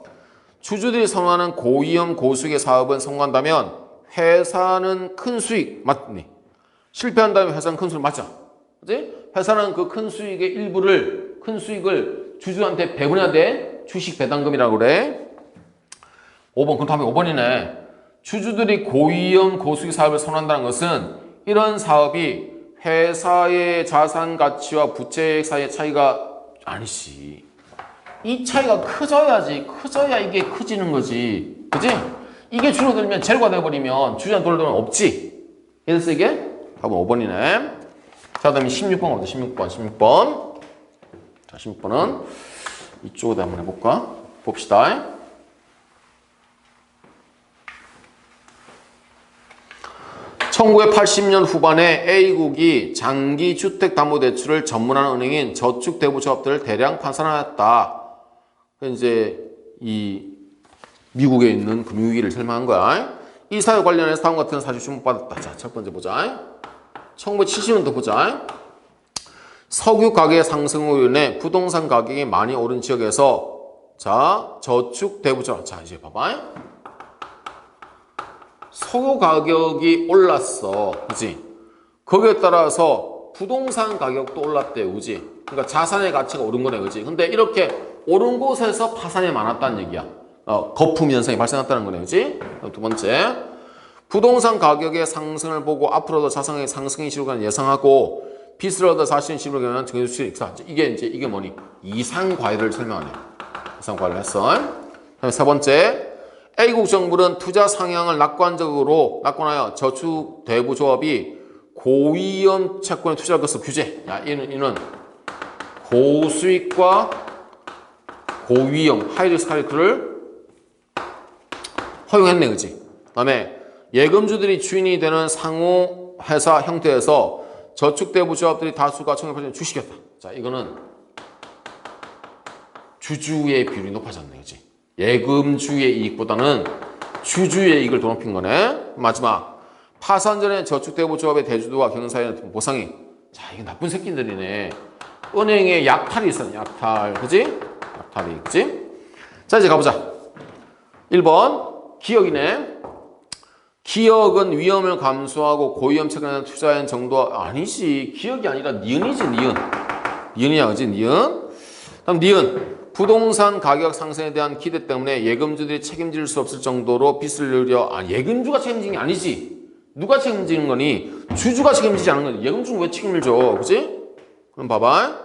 주주들이 선호하는 고위험 고수익의 사업은 성공한다면 회사는 큰 수익, 맞니? 실패한다면 회사는 큰 수익, 맞아. 그치? 회사는 그 큰 수익의 일부를, 큰 수익을 주주한테 배분해야 돼. 주식 배당금이라고 그래. 5번, 그럼 다음에 5번이네. 주주들이 고위험 고수익 사업을 선호한다는 것은 이런 사업이 회사의 자산 가치와 부채 사이의 차이가 아니지. 이 차이가 커져야지. 커져야 이게 커지는 거지. 그치? 이게 줄어들면 제로가 돼버리면 주주한테 돈을 들면 없지. 이래서 이게 답은 5번이네. 자, 다음에 16번 가보자. 16번. 자, 16번은 이쪽으로 한번 해볼까? 봅시다. (1980년) 후반에 A국이 장기 주택담보대출을 전문하는 은행인 저축대부조합들을 대량 파산하였다. 이제 이 미국에 있는 금융위기를 설명한 거야. 이 사유 관련해서 다음 같은 사실 주목받았다. 자, 첫 번째 보자. 1970년도 보자. 석유 가격 상승으로 인해 부동산 가격이 많이 오른 지역에서 자, 저축대부조합. 자, 이제 봐봐. 석유 가격이 올랐어. 그지? 거기에 따라서 부동산 가격도 올랐대. 그지? 그러니까 자산의 가치가 오른 거네. 그지? 근데 이렇게 오른 곳에서 파산이 많았다는 얘기야. 거품 현상이 발생했다는 거네. 그지? 두 번째. 부동산 가격의 상승을 보고 앞으로도 자산의 상승이 시작하는 예상하고 빚을 얻어 자신의 집을 경영하는 정해주실 이게 뭐니? 이상과외를 설명하네. 이상과외를 했어. 다음에 세 번째. A국 정부는 투자 상향을 낙관하여 저축대부조합이 고위험 채권에 투자할 것을 규제. 야, 이는 고수익과 고위험 하이리스크 하이리스크를 허용했네. 그지? 그 다음에 예금주들이 주인이 되는 상호회사 형태에서 저축대부조합들이 다수가 청약하는 주식이었다. 자, 이거는 주주의 비율이 높아졌네. 그지? 예금주의 이익보다는 주주의 이익을 더 높인 거네. 마지막. 파산 전에 저축대부조합의 대주주와 경영사의 보상이. 자, 이게 나쁜 새끼들이네. 은행에 약탈이 있었네. 약탈. 그지? 약탈이. 그지? 자, 이제 가보자. 1번. 기억이네. 기억은 위험을 감수하고 고위험 채권에 투자한 정도가 아니지. 기억이 아니라 니은이지. 니은. 니은이야. 그지? 니은. 다음 니은. 부동산 가격 상승에 대한 기대 때문에 예금주들이 책임질 수 없을 정도로 빚을 늘려. 예금주가 책임지는 게 아니지. 누가 책임지는 거니? 주주가 책임지지 않은 거니. 예금주는 왜 책임을 져? 그지? 그럼 봐봐.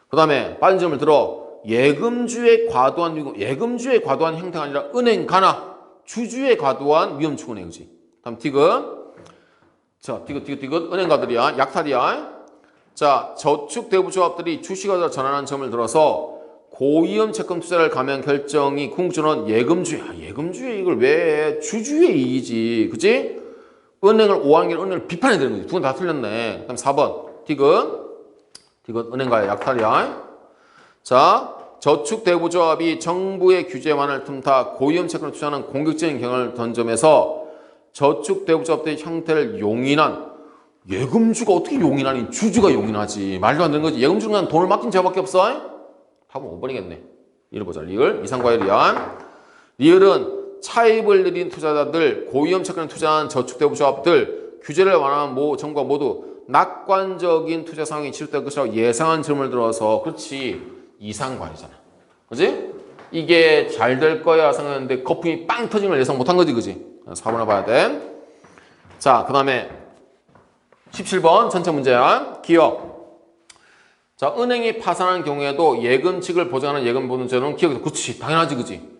그 다음에 빠진 점을 들어. 예금주의 과도한 형태가 아니라 은행 가나 주주의 과도한 위험 추구네. 그지? 다음 디귿. 자, 디귿. 은행가들이야. 약탈이야. 자, 저축대부조합들이 주식을 전환한 점을 들어서 고위험 채권 투자를 가면 결정이 궁극적으로는 예금주의. 예금주의 이걸 왜 해? 주주의 이익이지. 그지? 은행을 오하는 게 은행을 비판해야 되는 거지. 두 건 다 틀렸네. 그다음 4번. 디귿 은행과의 약탈이야. 자, 저축대부조합이 정부의 규제 완화를 틈타 고위험 채권을 투자하는 공격적인 경향을 던점에서 저축대부조합의 형태를 용인한 예금주가 어떻게 용인하니? 주주가 용인하지. 말도 안 되는 거지. 예금주는 돈을 맡긴 죄밖에 없어. 답은 5번이겠네. 이를 보자. 리을. 이상과의 리을은 차입을 늘린 투자자들, 고위험 채권을 투자한 저축대부조합들, 규제를 완화한 정부가 모두 낙관적인 투자 상황이 치ru될 것이라고 예상한 점을 들어서 그렇지. 이상과이잖아. 그지? 이게 잘 될 거야 생각했는데 거품이 빵 터지는 걸 예상 못한 거지. 그지? 4번을 봐야 돼. 자, 그 다음에 17번 전체 문제야. 기업. 자, 은행이 파산한 경우에도 예금칙을 보장하는 예금보증제도는 기업에서 그치 당연하지. 그지?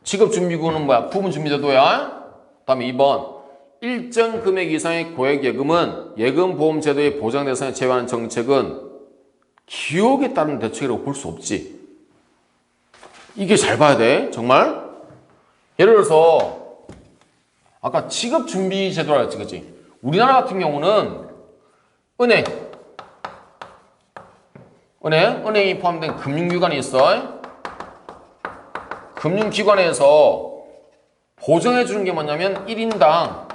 직업준비구는 뭐야? 부분준비제도야. 그 다음에 2번 일정 금액 이상의 고액예금은 예금보험제도의 보장 대상에 제외하는 정책은 기업에 따른 대책이라고 볼 수 없지. 이게 잘 봐야 돼. 정말. 예를 들어서 아까 직업준비제도라 했지. 그치? 우리나라 같은 경우는 은행이 포함된 금융기관이 있어. 금융기관에서 보정해 주는 게 뭐냐면 1인당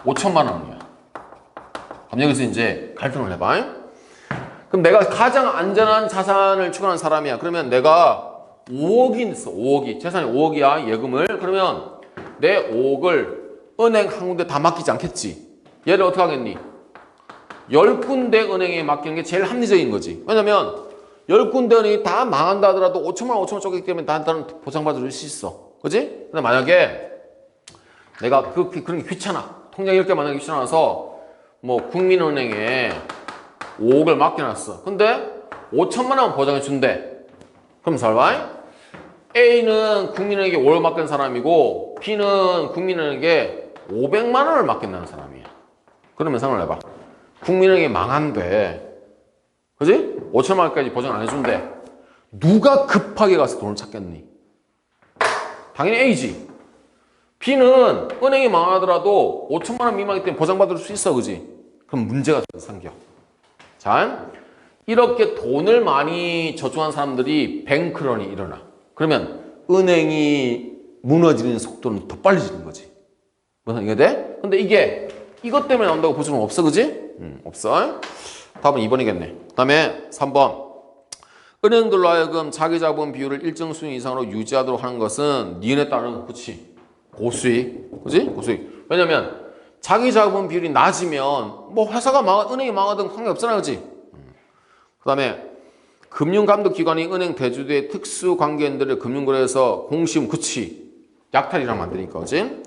5천만 원이야. 그럼 여기서 이제 갈등을 해봐. 그럼 내가 가장 안전한 자산을 추구하는 사람이야. 그러면 내가 5억이 있어. 5억이. 재산이 5억이야. 예금을. 그러면 내 5억을 은행 한 군데 다 맡기지 않겠지. 얘를 어떻게 하겠니? 10군데 은행에 맡기는 게 제일 합리적인 거지. 왜냐면 10군데 은행이 다 망한다 하더라도 5천만 원 쪼개기 때문에 나한테는 보상받을 수 있어. 그지? 근데 만약에 내가 그런 게 귀찮아. 통장 10개 만들기 귀찮아서 뭐 국민은행에 5억을 맡겨놨어. 근데 5천만 원 보장해 준대. 그럼 잘 봐. A는 국민은행에 5억 맡긴 사람이고 B는 국민은행에 500만 원을 맡긴다는 사람이야. 그러면 생각을 해봐. 국민은행이 망한대. 그지? 5천만 원까지 보장 안 해준대. 누가 급하게 가서 돈을 찾겠니? 당연히 A지. B는 은행이 망하더라도 5천만 원 미만이기 때문에 보장받을 수 있어. 그지? 그럼 문제가 생겨. 자, 이렇게 돈을 많이 저축한 사람들이 뱅크런이 일어나. 그러면 은행이 무너지는 속도는 더 빨리지는 거지. 무슨 이게 돼? 근데 이게 이것 때문에 나온다고 볼 수는 없어. 그지? 없어. 답은 2번이겠네. 그 다음에 3번. 은행들로 하여금 자기 자본 비율을 일정 수준 이상으로 유지하도록 하는 것은 니은에 따른 그치 고수익. 그지? 고수익. 왜냐면 자기 자본 비율이 낮으면 뭐 회사가 은행이 망하든 관계없잖아. 그지? 그 다음에 금융감독기관이 은행 대주주의 특수관계인들을 금융거래에서 공시음 그치 약탈이라면 안 되니까. 그지?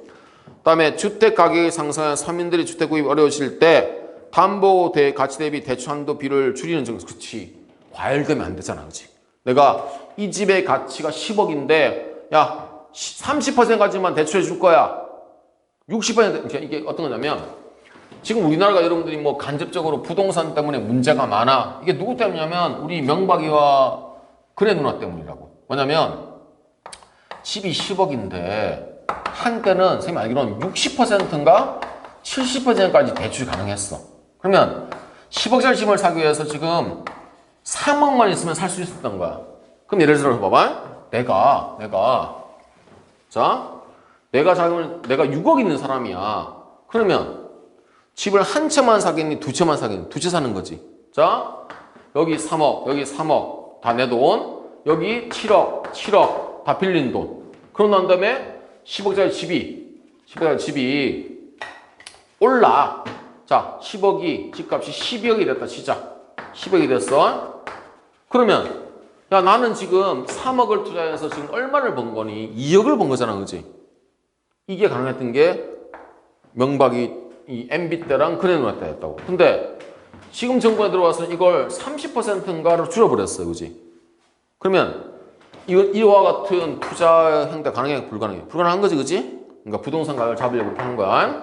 그 다음에 주택가격이 상승한 서민들이 주택 구입이 어려우실 때 담보 가치 대비 대출 한도 비율을 줄이는 정도. 그치 과열되면 안 되잖아. 그치 내가 이 집의 가치가 10억인데 야 30%까지만 대출해 줄 거야. 60% 이게 어떤 거냐면 지금 우리나라가 여러분들이 뭐 간접적으로 부동산 때문에 문제가 많아. 이게 누구 때문이냐면 우리 명박이와 그래 누나 때문이라고. 뭐냐면 집이 10억인데 한때는 선생님 알기로는 60%인가 70%까지 대출이 가능했어. 그러면 10억짜리 집을 사기 위해서 지금 3억만 있으면 살 수 있었던 거야. 그럼 예를 들어서 봐봐. 내가 6억 있는 사람이야. 그러면 집을 한 채만 사겠니? 두 채만 사겠니? 두 채 사는 거지. 자, 여기 3억, 여기 3억 다 내 돈. 여기 7억 다 빌린 돈. 그러고 난 다음에 10억짜리 집이 올라. 자, 10억이 집값이 12억이 됐다 치자. 10억이 됐어. 그러면 야 나는 지금 3억을 투자해서 지금 얼마를 번 거니? 2억을 번 거잖아. 그지? 이게 가능했던 게 명박이 이 MB 때랑 그래 누나 때였다고. 근데 지금 정부에 들어와서 이걸 30%인가로 줄여버렸어요. 그지? 그러면 이와 같은 투자 행태 가능해? 불가능해? 불가능한 거지. 그지? 그러니까 부동산 가격을 잡으려고 이렇게 하는 거야.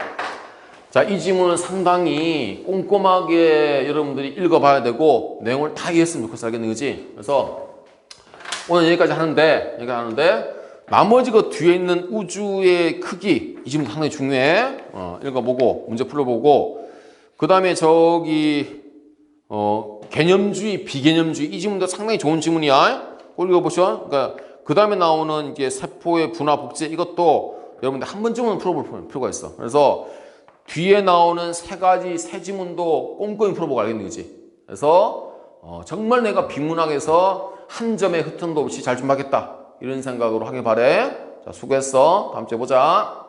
자, 이 지문은 상당히 꼼꼼하게 여러분들이 읽어봐야 되고 내용을 다 이해했으면 좋겠어. 알겠는 거지? 그래서 오늘 여기까지 하는데 나머지 그 뒤에 있는 우주의 크기 이 질문 상당히 중요해. 읽어보고 문제 풀어보고 그 다음에 저기 개념주의, 비개념주의 이 질문도 상당히 좋은 질문이야. 꼭 읽어보셔. 그러니까 그 다음에 나오는 이게 세포의 분화 복제 이것도 여러분들 한 번쯤은 풀어볼 필요가 있어. 그래서 뒤에 나오는 세 지문도 꼼꼼히 풀어보고 알겠는 거지. 그래서 정말 내가 비문학에서 한 점의 흠통도 없이 잘 준비하겠다 이런 생각으로 하길 바래. 자, 수고했어. 다음 주에 보자.